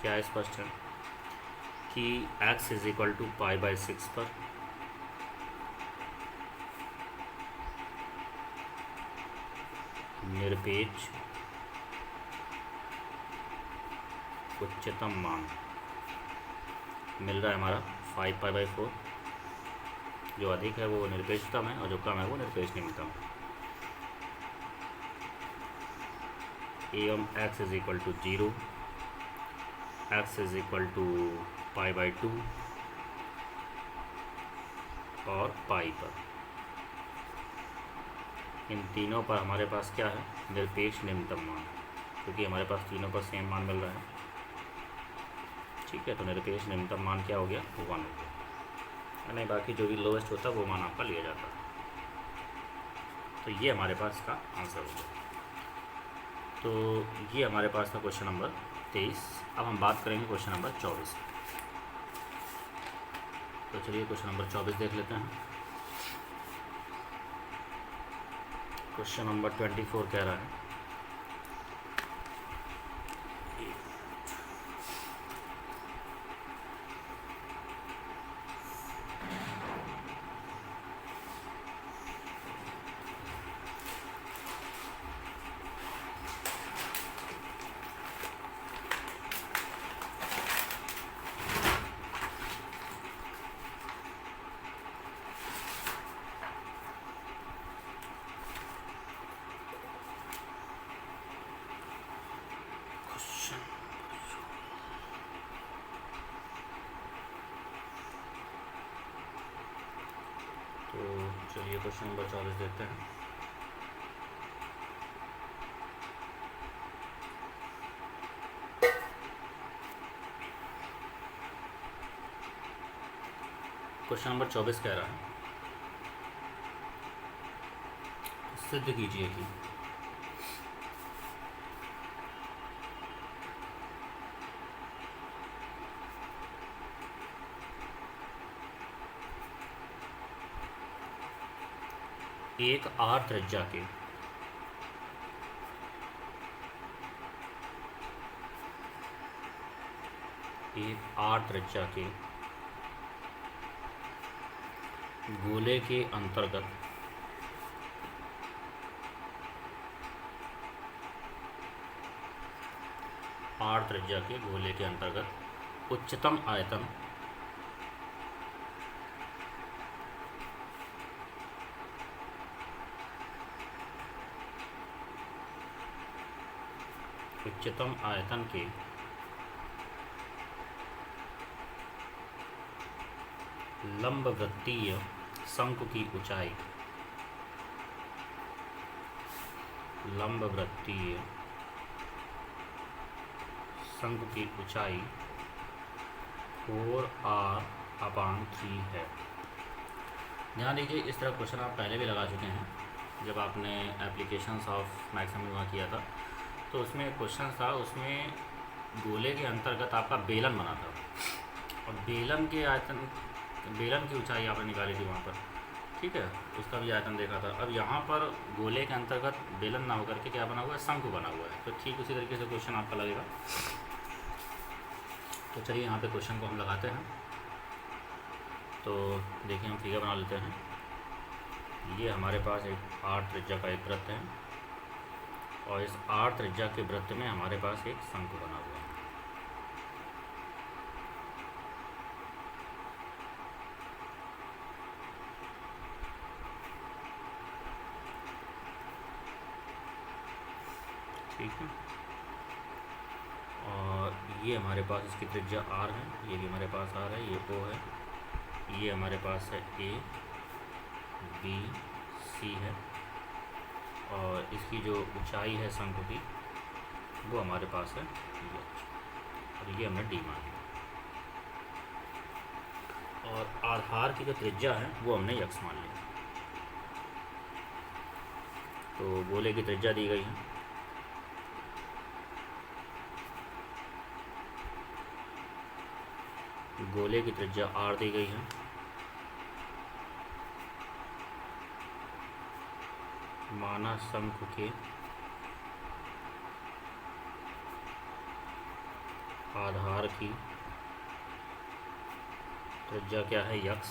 क्या स्पष्ट है कि x इज इक्वल टू π/6 पर निरपेक्ष उच्चतम मान मिल रहा है हमारा 5π/4। जो अधिक है वो निरपेक्षतम है और जो कम है वो निरपेक्ष निम्नतम है। एवं x is equal to 0, x is equal to π/2 और पाई पर। इन तीनों पर हमारे पास क्या है, निरपेक्ष निम्नतम मान, क्योंकि हमारे पास तीनों पर सेम मान मिल रहा है। ठीक है, तो निरपेक्ष निम्नतम मान क्या हो गया, 1 हो गया। नहीं, बाकी जो भी लोवेस्ट होता है वो मान आपका लिया जाता है। तो ये हमारे पास का आंसर हो गया। तो ये हमारे पास था क्वेश्चन नंबर 23। अब हम बात करेंगे क्वेश्चन नंबर 24। तो चलिए क्वेश्चन नंबर 24 देख लेते हैं। क्वेश्चन नंबर 24 कह रहा है, तो चलिए क्वेश्चन नंबर 24 देखते हैं। क्वेश्चन नंबर 24 कह रहा है, सिद्ध कीजिए कि एक r त्रिज्या के गोले के अंतर्गत r त्रिज्या के गोले के अंतर्गत उच्चतम आयतन के लंबवृत्तीय शंकु की ऊंचाई (4r/3) है। ध्यान दीजिए, इस तरह क्वेश्चन आप पहले भी लगा चुके हैं जब आपने एप्लीकेशंस ऑफ मैक्समिमा किया था। तो उसमें क्वेश्चन था, उसमें गोले के अंतर्गत आपका बेलन बना था और बेलन की ऊंचाई आपने निकाली थी वहाँ पर। ठीक है, उसका भी आयतन देखा था। अब यहाँ पर गोले के अंतर्गत बेलन ना होकर के क्या बना हुआ है, शंकु बना हुआ है। तो ठीक उसी तरीके से क्वेश्चन आपका लगेगा। तो चलिए यहाँ पे क्वेश्चन को हम लगाते हैं। तो देखिए, हम फिगर बना लेते हैं। ये हमारे पास एक r त्रिज्या का एक वृत्त है और इस r त्रिज्या के वृत्त में हमारे पास एक शंकु बना हुआ है। ठीक है, और ये हमारे पास इसकी त्रिज्या r है, ये भी हमारे पास r है, ये o है, ये हमारे पास है a b c है, और इसकी जो ऊंचाई है शंकु की वो हमारे पास है h, और ये हमने d मान लिया। और आधार की जो त्रिज्या है वो हमने x मान लिया। तो गोले की त्रिज्या दी गई है, गोले की त्रिज्या r दी गई है, माना शंकु के आधार की त्रिज्या क्या है, यक्स,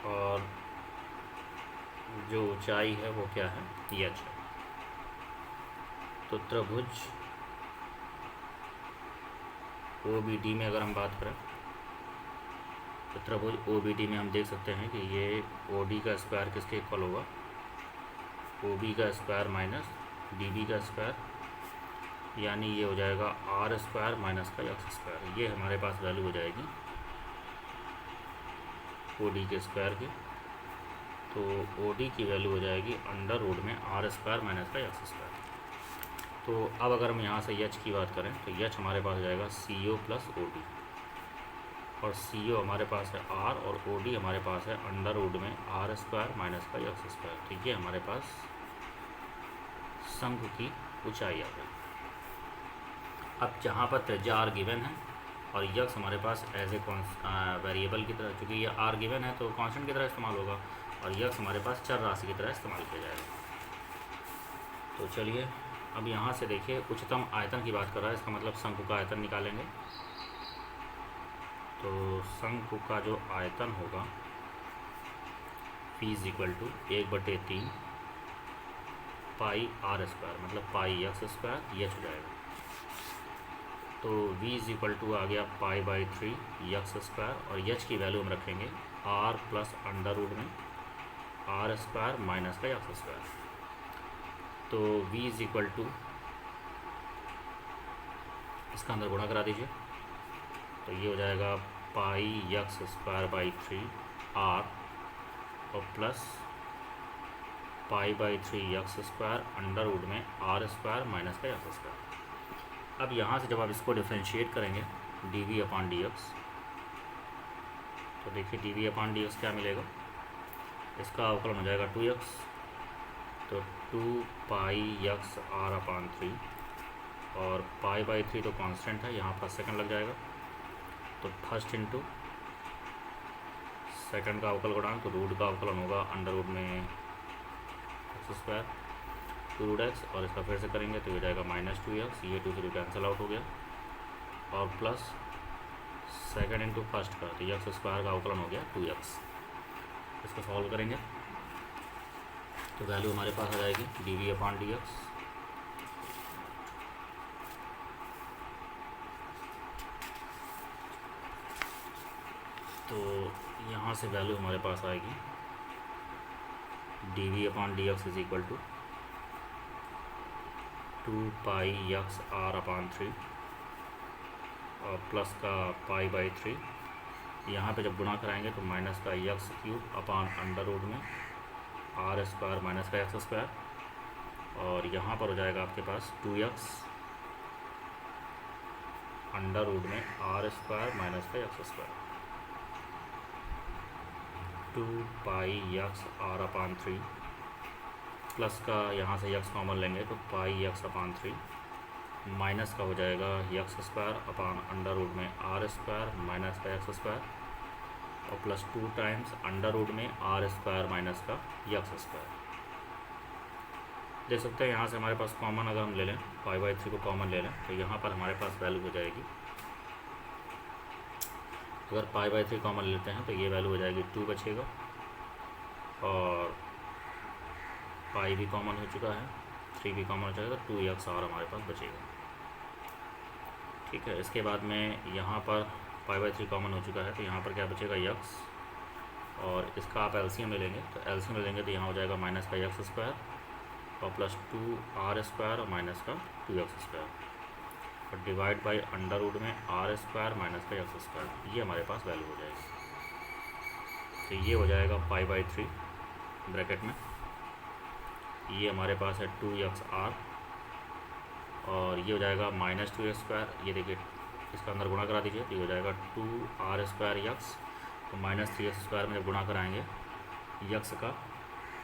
और जो ऊंचाई है वो क्या है, एच है। तो त्रिभुज ओ बी डी में अगर हम बात करें तो त्रिभुज ओ बी डी में हम देख सकते हैं कि ये ओ डी का स्क्वायर किसके इक्वल होगा, ओ बी का स्क्वायर माइनस डी बी का स्क्वायर, यानी ये हो जाएगा आर स्क्वायर माइनस का एक्स स्क्वायर। ये हमारे पास वैल्यू हो जाएगी ओ डी के स्क्वायर की। तो ओ डी की वैल्यू हो जाएगी अंडर रूट में आर स्क्वायर माइनस का एक्स स्क्वायर। तो अब अगर हम यहाँ से एच की बात करें तो एच हमारे पास हो जाएगा सी ओ प्लस ओ डी, और सी ओ हमारे पास है आर, और ओ डी हमारे पास है अंडर रूट में आर स्क्वायर माइनस का एक्स स्क्वायर। ठीक है, हमारे पास शंकु की ऊंचाई आ गई। अब जहाँ पर त्रिज्या आर गिवन है और यक्स हमारे पास एज ए वेरिएबल की तरह, चूँकि ये आर गिवन है तो कांस्टेंट की तरह इस्तेमाल होगा, और यक्स हमारे पास चर राशि की तरह इस्तेमाल किया जाएगा। तो चलिए अब यहाँ से देखिए, उच्चतम आयतन की बात कर रहा है, इसका मतलब शंकु का आयतन निकालेंगे। तो शंकु का जो आयतन होगा P is equal to 1/3 pi r square, मतलब पाई एक्स स्क्वायर, ये हो जाएगा। तो V इज इक्वल टू आ गया π/3 एक्स स्क्वायर, और एच की वैल्यू हम रखेंगे आर प्लस अंडर रूट में आर स्क्वायर माइनस का एक्स स्क्वायर। तो V इज इक्वल टू, इसका अंदर गुणा करा दीजिए, तो ये हो जाएगा π(x²/3 r) और प्लस π/3 अंडर रूट में आर स्क्वायर माइनस का एक्स स्क्वायर। अब यहाँ से जब आप इसको डिफ्रेंशिएट करेंगे dv/dx, तो देखिए dv/dx क्या मिलेगा, इसका अवकलन हो जाएगा 2x, तो 2π(x/r/3), और π/3 तो कांस्टेंट है, यहाँ पर सेकंड लग जाएगा, तो फर्स्ट इंटू सेकंड का अवकल गुणांक, तो रूट का अवकलन होगा अंडर रूट में एक्स स्क्वायर 2√x, और इसका फिर से करेंगे तो ये जाएगा -2x, ये 2 से 2 कैंसिल आउट हो गया, और प्लस सेकंड इंटू फर्स्ट का, तो एक्स स्क्वायर का अवकलन हो गया 2x। इसको सॉल्व करेंगे तो वैल्यू हमारे पास आ जाएगी dv/dx तो यहाँ से वैल्यू हमारे पास आएगी dv/dx is equal to 2π(x/r/3) और प्लस का π/3, यहाँ पे जब गुणा कराएंगे तो माइनस का x³ अंडर रूट में आर स्क्वायर माइनस का एक्स स्क्वायर, और यहाँ पर हो जाएगा आपके पास 2x अंडर रूट में आर स्क्वायर माइनस का एक्स स्क्वायर, 2π(x/r/3) प्लस का यहाँ से x कॉमन लेंगे तो π(x/3) माइनस का हो जाएगा x² अंडर रूट में आर स्क्वायर माइनस का एक्स स्क्वायर, और प्लस 2 टाइम्स अंडर रूट में आर स्क्वायर माइनस का एक्स स्क्वायर। देख सकते हैं यहाँ से हमारे पास कॉमन अगर हम ले लें, π/3 को कॉमन ले लें, तो यहाँ पर हमारे पास वैल्यू हो जाएगी, अगर π/3 कॉमन लेते हैं तो ये वैल्यू हो जाएगी 2 बचेगा, और पाई भी कॉमन हो चुका है, 3 भी कॉमन हो जाएगा, 2x/r हमारे पास बचेगा। ठीक है, इसके बाद में यहाँ पर π/3 कॉमन हो चुका है, तो यहाँ पर क्या बचेगा x, और इसका आप एलसीएम ले लेंगे, तो एलसीएम ले लेंगे तो यहाँ हो जाएगा माइनस का x² और प्लस 2r² और माइनस का 2x², और डिवाइड बाई अंडर रूट में r² माइनस का x²। ये हमारे पास वैल्यू हो जाएगी। तो ये हो जाएगा π/3 ब्रैकेट में, ये हमारे पास है 2x/r, और ये हो जाएगा -2x², ये देखिए इसका अंदर गुणा करा दीजिए, तो ये हो जाएगा 2r²x, तो -3x² में जब गुणा कराएंगे x का,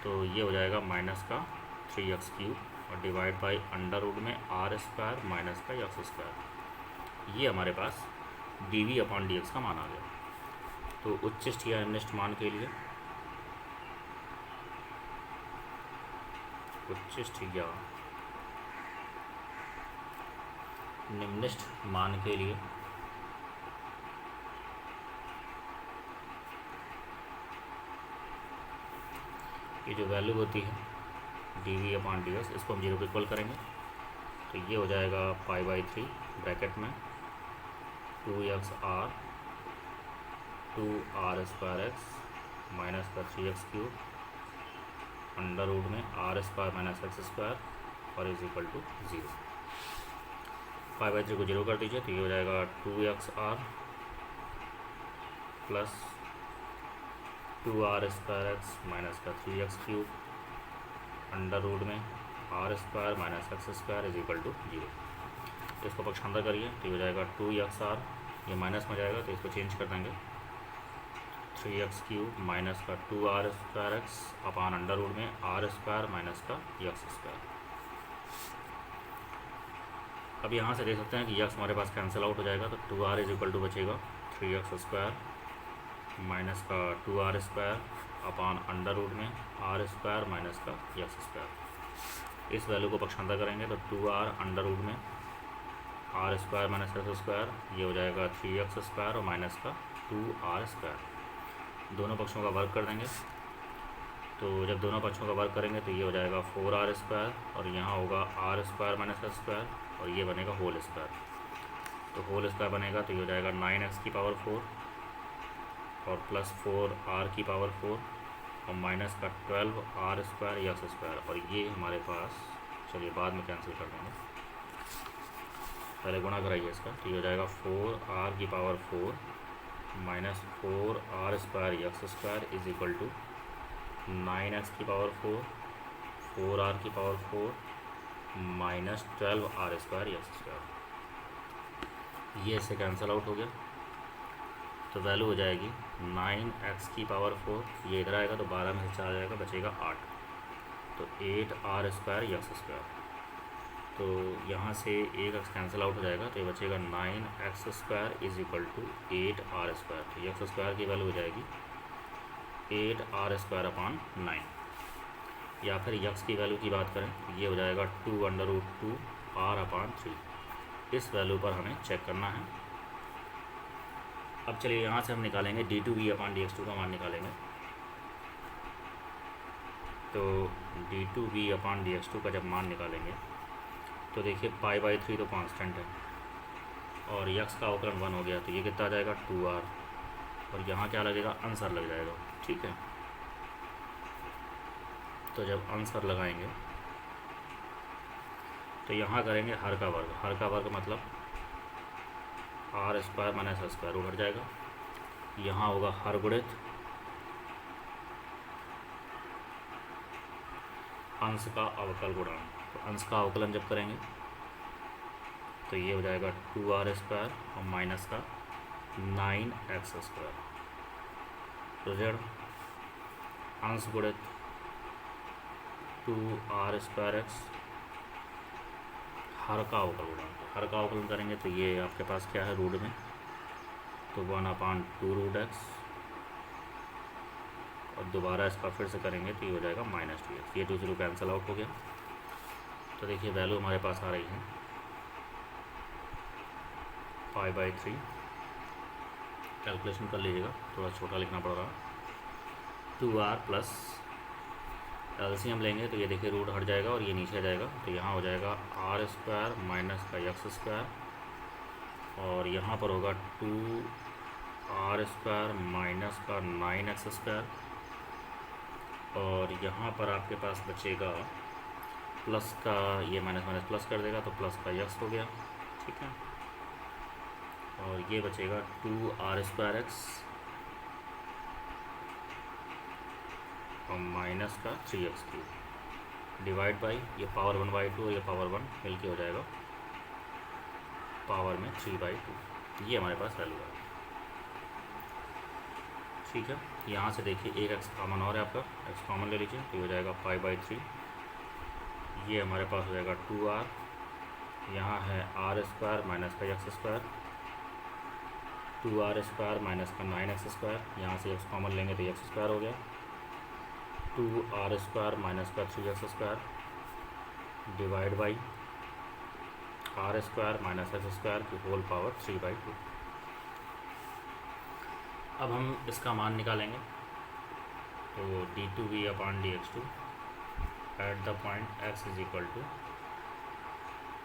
तो ये हो जाएगा माइनस का 3x³ और डिवाइड बाई अंडर रूट में r² माइनस का x²। ये हमारे पास dv/dx का मान आ गया। तो उच्चिष्ट या निम्निष्ठ मान के लिए उच्चिष्ट या निम्नलिखित मान के लिए ये जो वैल्यू होती है dv/dx, इसको हम 0 को इक्वल करेंगे तो ये हो जाएगा π/3 ब्रैकेट में 2xr 2r² माइनस का 3x³ अंडर रूट में r² माइनस x² और इज इक्वल टू 0। π/3 को 0 कर दीजिए तो ये हो जाएगा 2xr प्लस 2r² माइनस का 3x³ अंडर रूट में r² minus x² is equal to 0। इसको पक्षांतर करिए तो ये हो जाएगा 2xr, ये माइनस में जाएगा तो इसको चेंज कर देंगे 3x³ माइनस का 2r² अपान अंडर रूट में r² माइनस का x²। अब यहाँ से देख सकते हैं कि x हमारे पास कैंसिल आउट हो जाएगा तो 2r इज इक्वल टू बचेगा 3x² माइनस का 2r² अपान अंडर रूट में r² माइनस का x²। इस वैल्यू को पक्षांतर करेंगे तो 2r अंडर रूट में r² माइनस x², ये हो जाएगा 3x² और माइनस का 2r²। दोनों पक्षों का वर्ग कर देंगे तो जब दोनों पक्षों का वर्ग करेंगे तो ये हो जाएगा 4r² और यहाँ होगा r² माइनस x² और ये बनेगा होल स्क्वायर। तो होल स्क्वायर बनेगा तो ये हो जाएगा 9x⁴ और प्लस 4r⁴ और माइनस का 12r² x² और ये हमारे पास, चलिए बाद में कैंसिल कर देंगे, पहले गुणा कराइए इसका तो ये हो जाएगा 4r⁴ minus 4r² x² is equal to 9x⁴ 4r⁴ minus 12r² x²। ये इससे कैंसिल आउट हो गया तो वैल्यू हो जाएगी 9x⁴, ये इधर आएगा तो 12 में से 4 जाएगा, बचेगा 8 तो 8r² x²। तो यहाँ से एक x कैंसिल आउट हो जाएगा तो ये बचेगा 9x² is equal to 8r²। तो x² की वैल्यू हो जाएगी 8r² अपान 9। या फिर x की वैल्यू की बात करें ये हो जाएगा 2√2 r/3। इस वैल्यू पर हमें चेक करना है। अब चलिए यहाँ से हम निकालेंगे d2v/dx2 का मान निकालेंगे। तो d2v/dx2 का जब मान निकालेंगे तो देखिए π/3 तो कांस्टेंट है और x का अवकलन 1 हो गया तो ये कितना आ जाएगा 2r और यहाँ क्या लगेगा आंसर लग जाएगा, ठीक है। तो जब आंसर लगाएंगे तो यहाँ करेंगे हर का वर्ग मतलब r² माइनस x² उभर जाएगा। यहाँ होगा हर गुणित अंश का अवकल गुणांक। तो अंश का अवकलन जब करेंगे तो ये हो जाएगा 2r² और माइनस का 9x²। तो ऋण अंश गुणित 2r²x हर का अवकल गुणांक। हर का अवकलन करेंगे तो ये आपके पास क्या है रूट में, तो 1/2√x और दोबारा इसका फिर से करेंगे तो ये हो जाएगा -2x। ये 2 0 कैंसिल आउट हो गया। तो देखिए वैल्यू हमारे पास आ रही है π/3। कैलकुलेशन कर लीजिएगा, थोड़ा छोटा लिखना पड़ रहा है। 2r प्लस एलसीएम लेंगे तो ये देखिए रूट हट जाएगा और ये नीचे आ जाएगा तो यहाँ हो जाएगा r² माइनस का x² और यहाँ पर होगा 2r² माइनस का 9x² और यहाँ पर आपके पास बचेगा प्लस का, ये माइनस माइनस प्लस कर देगा तो प्लस का x हो गया, ठीक है। और ये बचेगा 2r²x और माइनस का 3x³ डिवाइड बाई ये पावर 1/2 और ये पावर 1 मिलके हो जाएगा पावर में 3/2। ये हमारे पास वैल्यू है, ठीक है। यहाँ से देखिए एक x कॉमन और है आपका, x कॉमन ले लीजिए तो ये हो जाएगा π/3। ये हमारे पास हो जाएगा 2r, यहाँ है r² माइनस का x², 2r² माइनस का 9x², यहाँ से x कॉमन लेंगे तो x² हो गया, 2r² माइनस का 3x² divide by r square minus s square की होल पावर 3/2। अब हम इसका मान निकालेंगे। तो d2v upon dx2 at the point x is equal to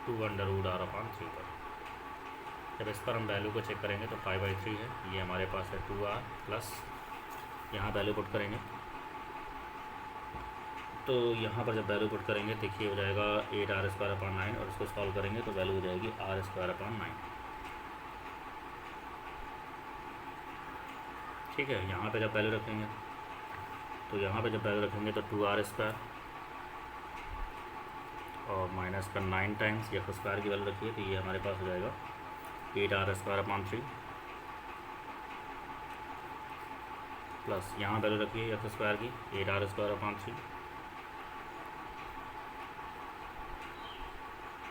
2√r/3 पर। जब इस पर हम वैल्यू को चेक करेंगे तो 5/3 है, ये हमारे पास है 2r प्लस यहाँ वैल्यू पुट करेंगे। तो यहाँ पर जब वैल्यू पुट करेंगे देखिए हो जाएगा 8r² और इसको सॉल्व करेंगे तो वैल्यू हो जाएगी r²/9। ठीक है, यहाँ पे जब वैल्यू रखेंगे तो तो 2r² और माइनस का 9 टाइम्स x² की वैल्यू रखिए तो ये हमारे पास हो जाएगा 8r² प्लस यहाँ वैल्यू रखिए x² की 8r²/3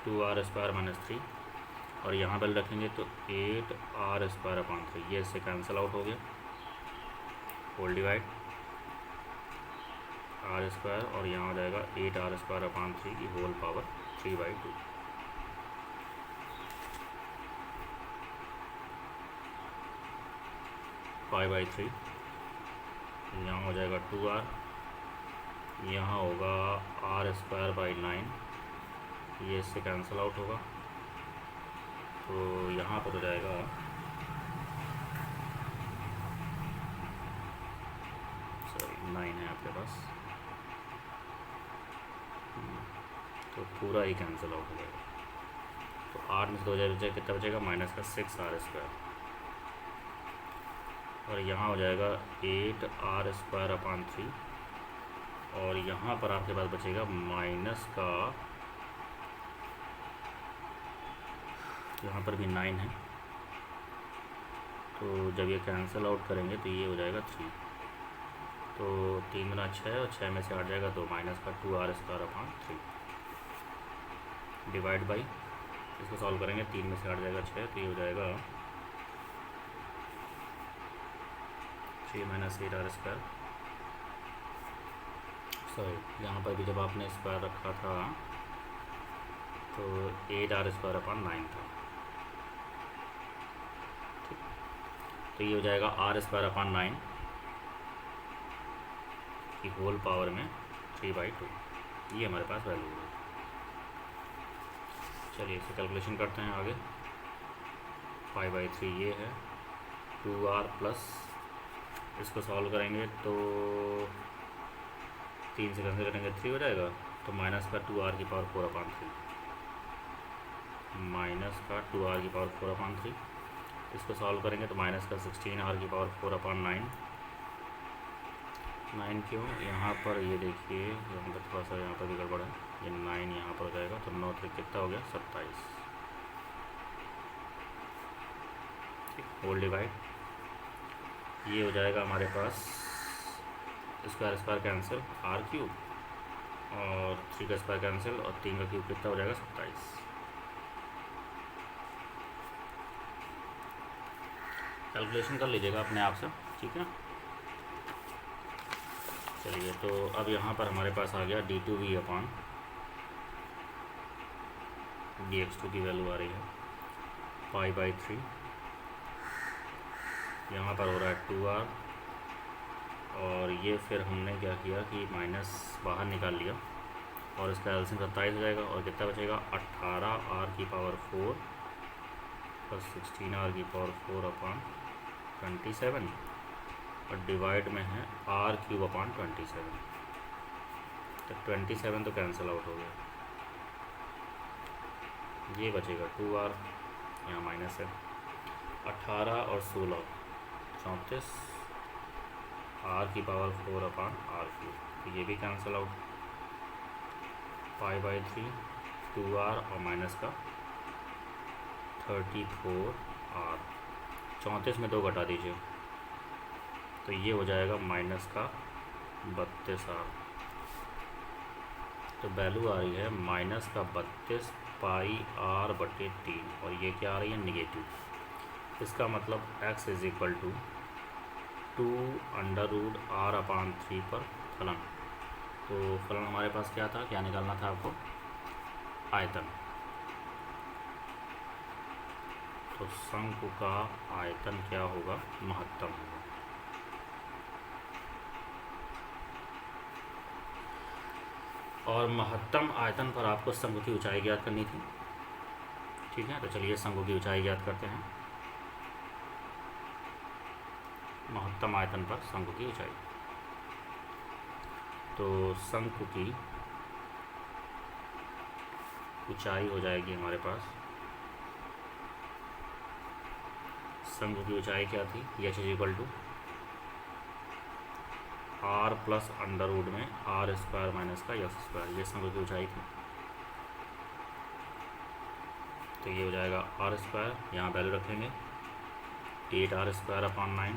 2r² - 3 और यहाँ वैल्यू रखेंगे तो 8r²/3। ये इससे कैंसिल आउट हो गया, होल डिवाइड r² और यहाँ हो जाएगा 8r²/3 की होल पावर 3/2। (5/3) यहाँ हो जाएगा 2r, यहाँ होगा r²/9, ये इससे कैंसिल आउट होगा तो यहाँ पर हो जाएगा सॉरी 9 है आपके पास, तो पूरा ही कैंसिल आउट हो जाएगा। तो 8 में से 2 बचेगा, कितना बचेगा माइनस का 6r², और यहाँ हो जाएगा 8r²/3 और यहाँ पर आपके पास बचेगा माइनस का, यहाँ पर भी 9 है तो जब ये कैंसिल आउट करेंगे तो ये हो जाएगा 3। तो 3 गुना 6 और 6 में से 8 जाएगा तो माइनस का 2r²/3 डिवाइड बाई, इसको सॉल्व करेंगे 3 में से 8 जाएगा 6 तो ये हो जाएगा 3 - 8r²। सॉरी, यहाँ पर भी जब आपने स्क्वायर रखा था तो 8r²/9 था। ठीक, तो ये हो जाएगा r²/9 की होल पावर में 3/2। ये हमारे पास वैल्यू है। चलिए इसे कैलकुलेशन करते हैं आगे। 5/3 ये है, 2r प्लस इसको सॉल्व करेंगे तो 3 से कैंसिल करेंगे 3 हो जाएगा तो माइनस का 2r की पावर 4/3, माइनस का 2r की पावर 4/3। इसको सॉल्व करेंगे तो माइनस का 16r की पावर 4/9। 9 क्यों, यहाँ पर ये देखिए यहाँ पर थोड़ा सा यहाँ पर भी गड़बड़ है, ये 9 यहाँ पर हो जाएगा तो 9 3 कितना हो गया 27। होल डिवाइड, ये हो जाएगा हमारे पास स्क्वायर कैंसिल r³ और 3 का स्क्वायर कैंसिल और 3 का क्यूब कितना हो जाएगा 27। कैलकुलेशन कर लीजिएगा अपने आप से, ठीक है। चलिए तो अब यहाँ पर हमारे पास आ गया d2v अपॉन dx2 की वैल्यू आ रही है 5/3। यहाँ पर हो रहा है 2r और ये फिर हमने क्या किया कि माइनस बाहर निकाल लिया और इसका एलसीएम 27 हो जाएगा और कितना बचेगा 18r की पावर 4 प्लस 16r की पावर 4/27 और डिवाइड में है r³/27। तो 27 तो कैंसिल आउट हो गया, ये बचेगा 2r, यहाँ माइनस है 18 और 16 34 r की पावर 4/r³, तो ये भी कैंसिल आउट। 5/3 2r और माइनस का 34r, 34 में 2 घटा दीजिए तो ये हो जाएगा माइनस का 32r। तो वैल्यू आ रही है माइनस का 32 πr/3 और ये क्या आ रही है निगेटिव। इसका मतलब x is equal to 2√r/3 पर फलन। तो फलन हमारे पास क्या था, क्या निकालना था आपको, आयतन। तो शंकु का आयतन क्या होगा? महत्तम होगा। और महत्तम आयतन पर आपको शंकु की ऊंचाई ज्ञात करनी थी। ठीक है, तो चलिए शंकु की ऊंचाई ज्ञात करते हैं। महत्तम आयतन पर शंकु की ऊंचाई, तो शंकु की ऊंचाई हो जाएगी हमारे पास, शंकु की ऊंचाई क्या थी? H is equal to r plus under root में आर स्क्वायर माइनस का एक्स स्क्वायर, ये शंकु की ऊंचाई थी। तो ये हो जाएगा आर स्क्वायर, यहाँ वैल्यू रखेंगे 8r स्क्वायर अपॉन 9,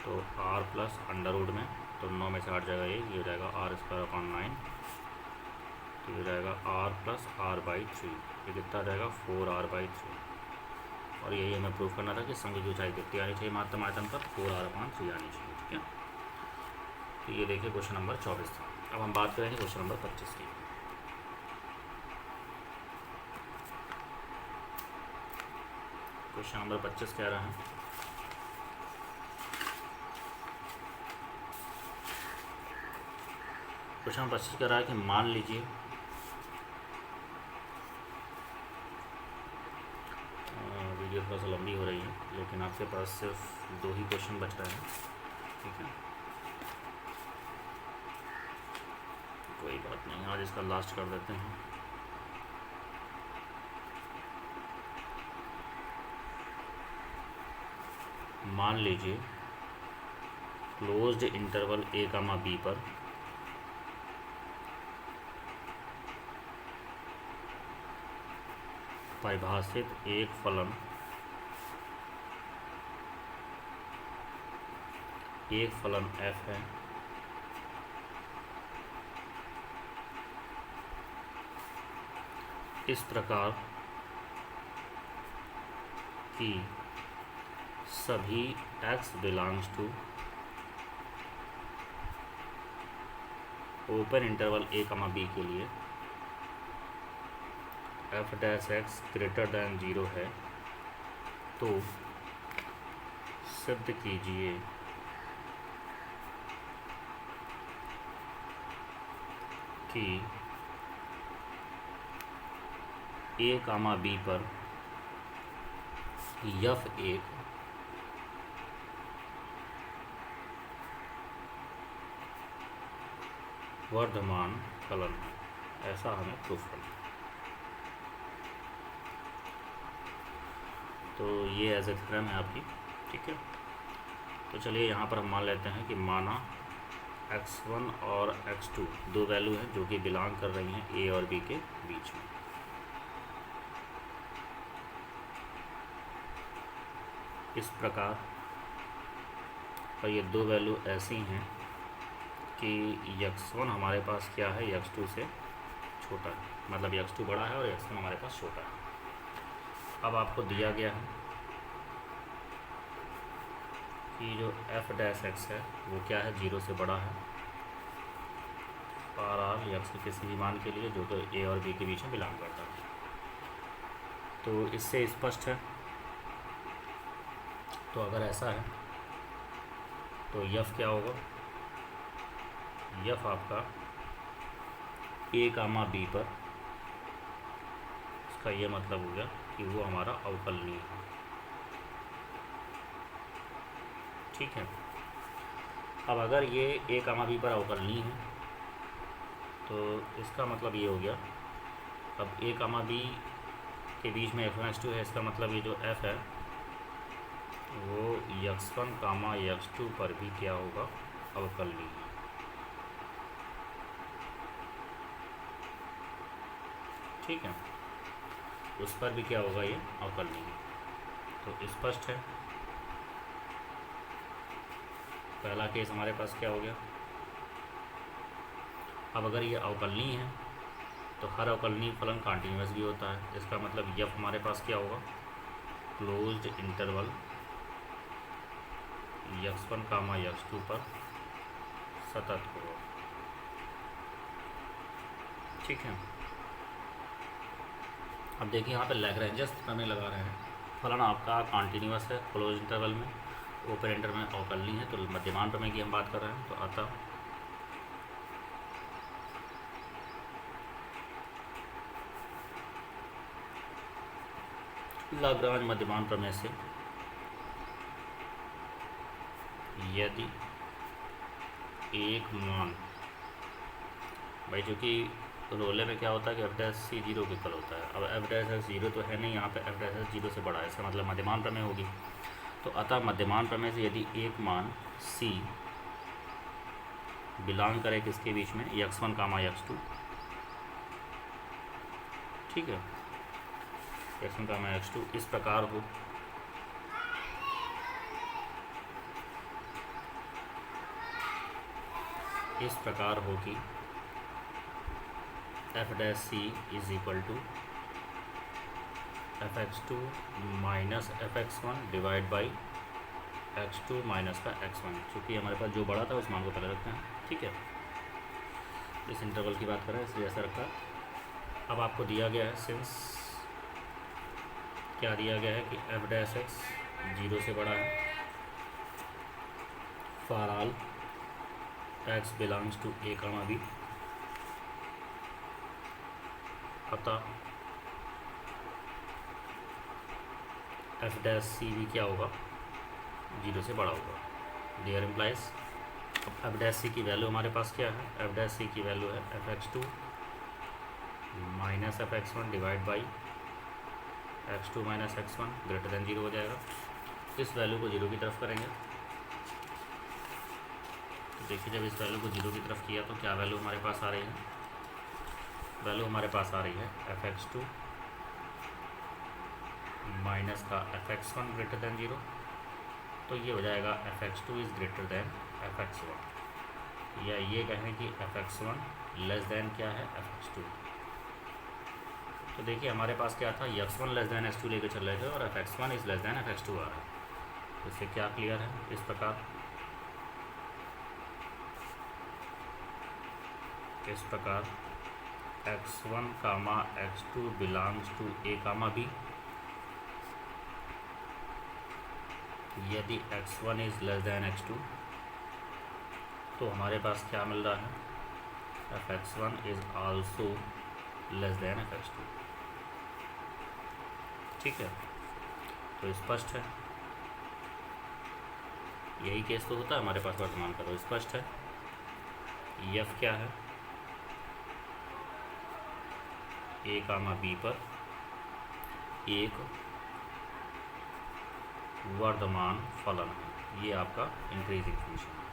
तो आर प्लस अंडर रूट में, तो 9 में से 8 जाएगा ये हो जाएगा आर स्क्वायर अपॉन 9, तो ये हो जाएगा आर प्लस आर बाई 3, ये कितना जाएगा 4r/3। और यही हमें प्रूव करना था कि शंकु की ऊंचाई कितनी आनी चाहिए महत्तम आयतन पर? 4r/3 आनी चाहिए। ठीक है, तो ये देखिए क्वेश्चन नंबर 24 था। अब हम बात करेंगे क्वेश्चन नंबर 25 की। क्वेश्चन नंबर 25 कह रहा है, क्वेश्चन नंबर 25 कह रहा है कि मान लीजिए वीडियो थोड़ा सा लंबी हो रही है, लेकिन आपके पास सिर्फ 2 ही क्वेश्चन बच रहे हैं। ठीक है, कोई बात नहीं, आज इसका लास्ट कर देते हैं। मान लीजिए क्लोज्ड इंटरवल a, b पर परिभाषित एक फलन f है इस प्रकार कि सभी x belongs to open interval a, b के लिए f' ग्रेटर दैन 0 है, तो सिद्ध कीजिए कि a, b पर f एक वर्धमान फलन है, ऐसा हमें प्रूफ करना है। तो ये एज ए थ्योरम है आपकी। ठीक है, तो चलिए यहाँ पर हम मान लेते हैं कि माना x1 और x2 दो वैल्यू हैं जो कि बिलोंग कर रही हैं a और b के बीच में। इस प्रकार, और ये दो वैल्यू ऐसी हैं कि x1 हमारे पास क्या है, x2 से छोटा है, मतलब x2 बड़ा है और x1 हमारे पास छोटा है। अब आपको दिया गया है कि जो f' है वो क्या है, 0 से बड़ा है और r x के किसी भी मान के लिए जो कि a और b के बीच में बिलोंग करता है। तो इससे स्पष्ट है, तो अगर ऐसा है तो f क्या होगा, f आपका a, b पर, इसका ये मतलब हो गया कि वो हमारा अवकलनीय है। ठीक है, अब अगर ये a, b पर अवकलनीय है तो इसका मतलब ये हो गया, अब a, b के बीच में x1 x2 है, इसका मतलब ये जो f है वो x1, x2 पर भी क्या होगा, अवकलनीय है। ठीक है, उस पर भी क्या होगा, ये अवकलनीय है। तो स्पष्ट है, पहला केस हमारे पास क्या हो गया। अब अगर ये अवकलनीय है तो हर अवकलनीय फलन कॉन्टिन्यूअस भी होता है, इसका मतलब f हमारे पास क्या होगा, क्लोज्ड इंटरवल x1, x2 पर सतत होगा। ठीक है, अब देखिए यहाँ पे लैग्रेंजस प्रमेय लगा रहे हैं। फलन आपका कॉन्टिन्यूअस है क्लोज इंटरवल में, ओपन इंटरवल में अवकलनीय है, तो मध्यमान प्रमेय की हम बात कर रहे हैं। तो अतः लाग्रांज मध्यमान प्रमेय से यदि एक मान, भाई चूँकि रोले में क्या होता है कि एफ डैश सी जीरो के इक्वल होता है। अब एफ डैश एक्स जीरो तो है नहीं, यहाँ पे एफ डैश एक्स जीरो से बड़ा है, इसका मतलब मध्यमान प्रमेय होगी। तो अतः मध्यमान प्रमेय से यदि एक मान सी बिलोंग करे किसके बीच में, x1 कामा x2, ठीक है, x1 कामा x2 इस प्रकार हो, इस प्रकार हो कि f dash c is equal to f x two minus F x one divide by x two minus का एक्स वन। चूँकि हमारे पास जो बड़ा था उस मान को पहले रखते हैं, ठीक है। इस इंटरवल की बात करें इसलिए ऐसा रखा। अब आपको दिया गया है सिंस, क्या दिया गया है कि एफ डैश एक्स जीरो से बड़ा है for all x belongs to A comma b, अतः एफ डैश सी भी क्या होगा, जीरो से बड़ा होगा। There implies f dash c की वैल्यू हमारे पास क्या है, एफ डैश सी की वैल्यू है F x two minus F x one divide by x two minus X one greater than zero हो जाएगा। इस वैल्यू को जीरो की तरफ करेंगे, तो देखिए जब इस वैल्यू को जीरो की तरफ किया तो क्या वैल्यू हमारे पास आ रही है, वैल्यू हमारे पास आ रही है एफ एक्स टू माइनस का F x one greater than zero. तो ये हो जाएगा F x two is greater than F x one, या ये कहें कि F x one less then क्या है एफ एक्स टू। तो देखिए हमारे पास क्या था, X one less than X two लेकर चल रहे थे और F x one is less than F x two आ रहा है। तो इससे क्या क्लियर है, इस प्रकार X one comma X two belongs to A comma B, यदि x1 is less than x2 तो हमारे पास क्या मिल रहा है, F x one is also less than f x two, ठीक है। तो स्पष्ट है, यही केस तो होता है हमारे पास वर्तमान का, तो स्पष्ट है यफ क्या है, ए कामा बी पर एक वर्धमान फलन है, ये आपका इंक्रीजिंग फंक्शन है,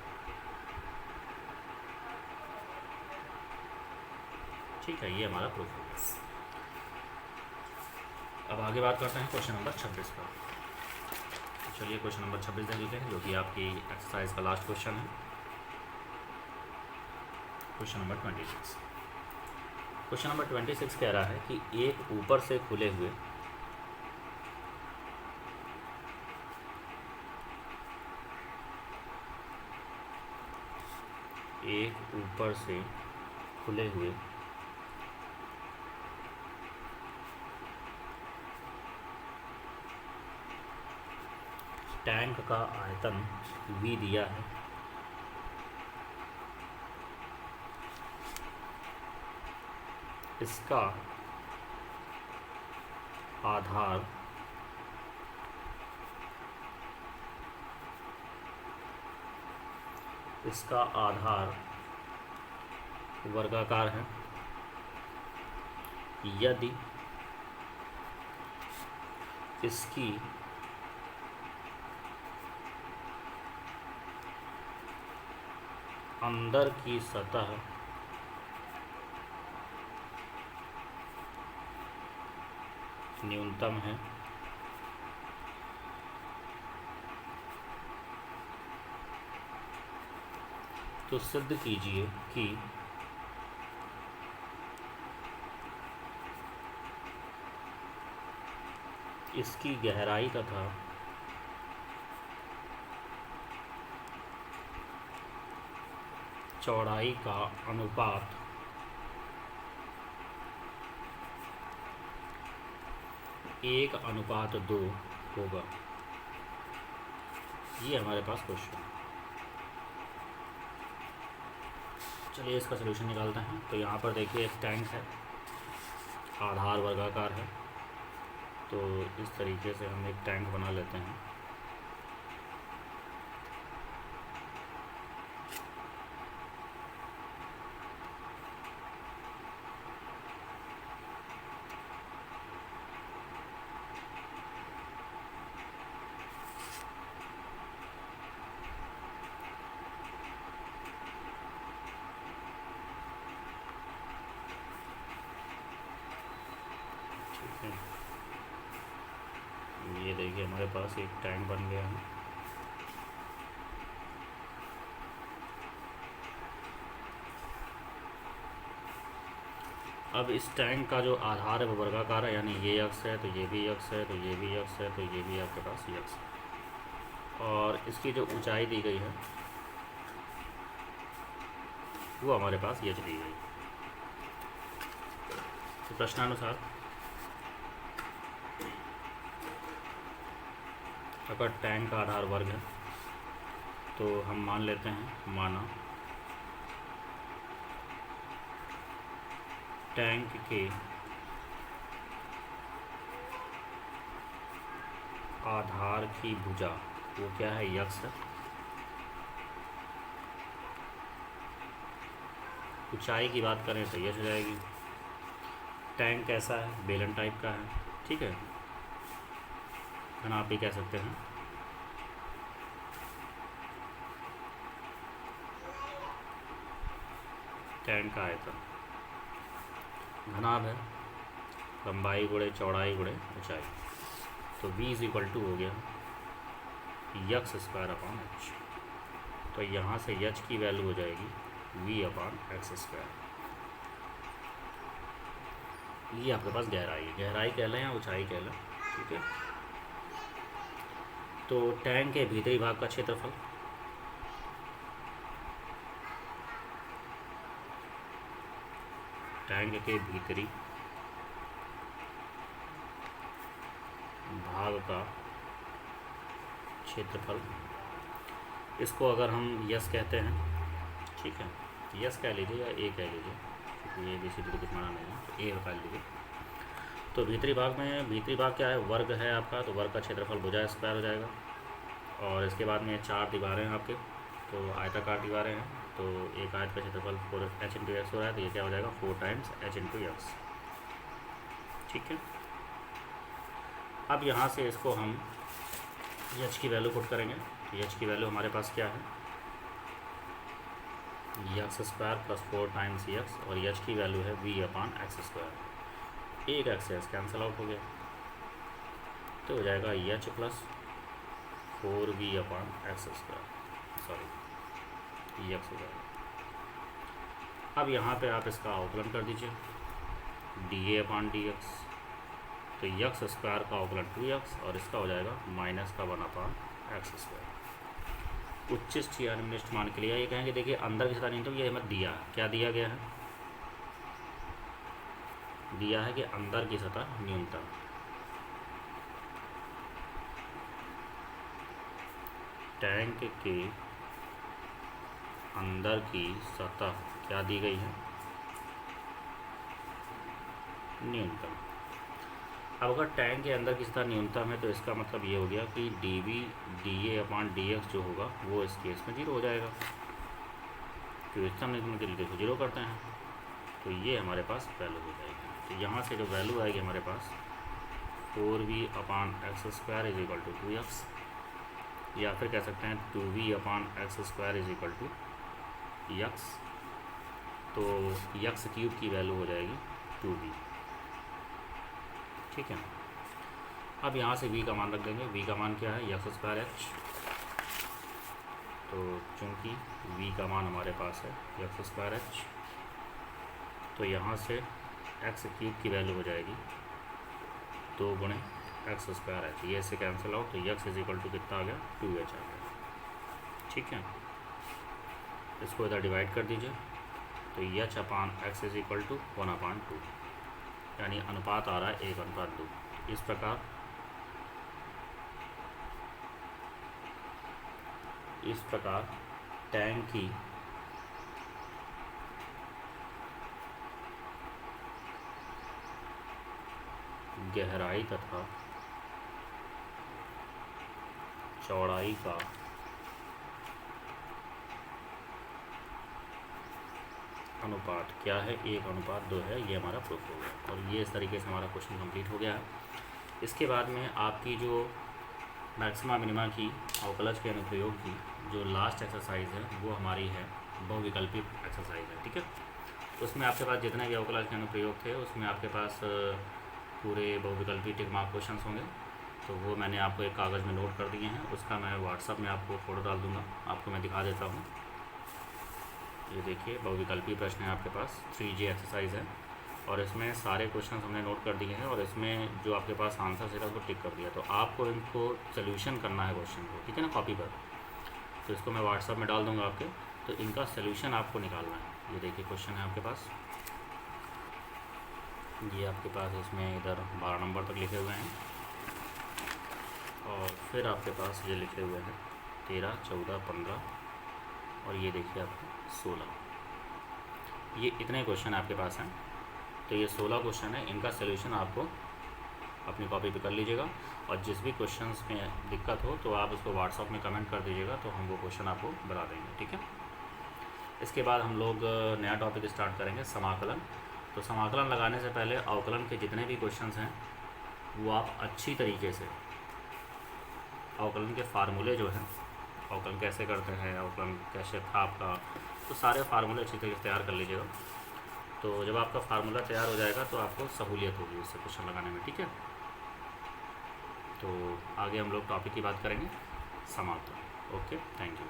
ठीक है। ये हमारा प्रूफ है। अब आगे बात करते हैं क्वेश्चन नंबर 26 पर। तो चलिए क्वेश्चन नंबर 26 देख लेते हैं, जो कि आपकी एक्सरसाइज का लास्ट क्वेश्चन है। क्वेश्चन नंबर 26, क्वेश्चन नंबर 26 कह रहा है कि एक ऊपर से खुले हुए टैंक का आयतन V दिया है, इसका आधार वर्गाकार है, यदि इसकी अंदर की सतह न्यूनतम है, तो सिद्ध कीजिए कि इसकी गहराई तथा चौड़ाई का अनुपात 1:2 होगा। ये हमारे पास क्वेश्चन। चलिए इसका सलूशन निकालते हैं। तो यहाँ पर देखिए एक टैंक है, आधार वर्गाकार है। तो इस तरीके से हम एक टैंक बना लेते हैं। ठीक है, ये देखिए हमारे पास एक टैंक बन गया है। अब इस टैंक का जो आधार है वो वर्गाकार है, यानी ये अक्ष है तो ये भी अक्ष है, तो ये भी अक्ष है, तो ये भी आपके पास ये अक्ष है। और इसकी जो ऊंचाई दी गई है वो हमारे पास ये दी गई। तो प्रश्नानुसार अगर टैंक का आधार वर्ग है तो हम मान लेते हैं, माना टैंक के आधार की भुजा वो क्या है, यक्स है। ऊंचाई की बात करें तो यश हो जाएगी। टैंक कैसा है, बेलन टाइप का है। ठीक है, आप ही कह सकते हैं। टैंक का आयतन घनाभ है, लंबाई गुणे चौड़ाई गुणे ऊंचाई। तो v = हो गया x²/h। तो यहाँ से h की वैल्यू हो जाएगी v/x²। ये आपके पास गहराई है, गहराई कह लें या ऊंचाई कह लें। ठीक है, तो टैंक के भीतरी भाग का क्षेत्रफल टैंक के भीतरी भाग का क्षेत्रफल, इसको अगर हम यस कहते हैं, ठीक है, यस कह लीजिए या ए कह लीजिए, क्योंकि ये BCD तो कुछ माना नहीं है, तो ए कह लीजिए। तो भीतरी भाग में, भीतरी भाग क्या है, वर्ग है आपका, तो वर्ग का क्षेत्रफल भुजा स्क्वायर हो जाएगा। और इसके बाद में 4 दीवारें हैं आपके, तो आयताकार दीवारें हैं। तो एक आयत का क्षेत्रफल 4h/x हो रहा है, तो ये क्या हो जाएगा 4 टाइम्स h/x। ठीक है, अब यहाँ से इसको हम h की वैल्यू पुट करेंगे। तो h की वैल्यू हमारे पास क्या है, x² + 4 टाइम्स x, और h की वैल्यू है v/x²। एक x से कैंसिल आउट हो गया, तो हो जाएगा h + 4v/x², सॉरी x हो जाएगा। अब यहाँ पे आप इसका अवकलन कर दीजिए, dA/dx। तो x² का अवकलन 2x, और इसका हो जाएगा -1/x²। उच्चिष्ट या निम्निष्ठ मान के लिए ये कहेंगे, देखिए अंदर की सतह न्यूनतम ये हमें दिया है, क्या दिया गया है, दिया है कि अंदर की सतह न्यूनतम। टैंक के अंदर की सतह क्या दी गई है, न्यूनतम। अब अगर टैंक के अंदर की सतह न्यूनतम है तो इसका मतलब ये हो गया कि dV/dA/dx जो होगा वो इस केस में 0 हो जाएगा, क्योंकि इतना निकलने के लिए देखो 0 करते हैं। तो ये हमारे पास वैल्यू हो जाएगी। तो यहाँ से जो वैल्यू आएगी हमारे पास 4v/x² = 2x, या फिर कह सकते हैं 2v/x² = x। तो x³ की वैल्यू हो जाएगी 2v। ठीक है, अब यहाँ से v का मान रख देंगे। v का मान क्या है, x²h। तो चूँकि v का मान हमारे पास है x²h, तो यहाँ से x³ की वैल्यू हो जाएगी 2 गुणे x²h। ये से कैंसिल आउट, तो x = कितना आ गया, 2h आ गया। ठीक है, इसको इधर डिवाइड कर दीजिए, तो h/x = 1/2, यानी अनुपात आ रहा है 1/2। इस प्रकार टैंक की गहराई तथा चौड़ाई का अनुपात क्या है, 1:2 है। ये हमारा प्रूफ हो गया और ये इस तरीके से हमारा क्वेश्चन कंप्लीट हो गया है। इसके बाद में आपकी जो मैक्सिमा मिनिमा की अवकलज के अनुप्रयोग की जो लास्ट एक्सरसाइज है वो हमारी है बहुविकल्पी एक्सरसाइज है, ठीक है। उसमें आपके पास जितने भी अवकलज के अनुप्रयोग थे उसमें आपके पास पूरे बहुविकल्पी टिक मार्क क्वेश्चन होंगे। तो वो मैंने आपको एक कागज़ में नोट कर दिए हैं, उसका मैं व्हाट्सअप में आपको फ़ोटो डाल दूँगा, आपको मैं दिखा देता हूँ। ये देखिए बहुविकल्पी प्रश्न है आपके पास, 3G एक्सरसाइज है और इसमें सारे क्वेश्चन हमने नोट कर दिए हैं और इसमें जो आपके पास आंसर है उसको टिक कर दिया। तो आपको इनको सोल्यूशन करना है क्वेश्चन को, ठीक है ना, कॉपी पर। तो इसको मैं व्हाट्सअप में डाल दूँगा आपके, तो इनका सोल्यूशन आपको निकालना है। ये देखिए क्वेश्चन है आपके पास, ये आपके पास इसमें इधर 12 नंबर तक लिखे हुए हैं और फिर आपके पास ये लिखे हुए हैं 13, 14, 15 और ये देखिए आपको 16। ये इतने क्वेश्चन आपके पास हैं। तो ये 16 क्वेश्चन है, इनका सोल्यूशन आपको अपनी कॉपी पे कर लीजिएगा और जिस भी क्वेश्चंस में दिक्कत हो तो आप उसको व्हाट्सअप में कमेंट कर दीजिएगा, तो हम वो क्वेश्चन आपको बता देंगे, ठीक है। इसके बाद हम लोग नया टॉपिक स्टार्ट करेंगे, समाकलन। तो समाकलन लगाने से पहले अवकलन के जितने भी क्वेश्चंस हैं वो आप अच्छी तरीके से अवकलन के फार्मूले जो हैं, अवकलन कैसे करते हैं, अवकलन कैसे था आपका, तो सारे फार्मूले अच्छी तरीके से तैयार कर लीजिएगा। तो जब आपका फार्मूला तैयार हो जाएगा तो आपको सहूलियत होगी उससे क्वेश्चन लगाने में, ठीक है। तो आगे हम लोग टॉपिक की बात करेंगे समाकलन। Okay, thank you.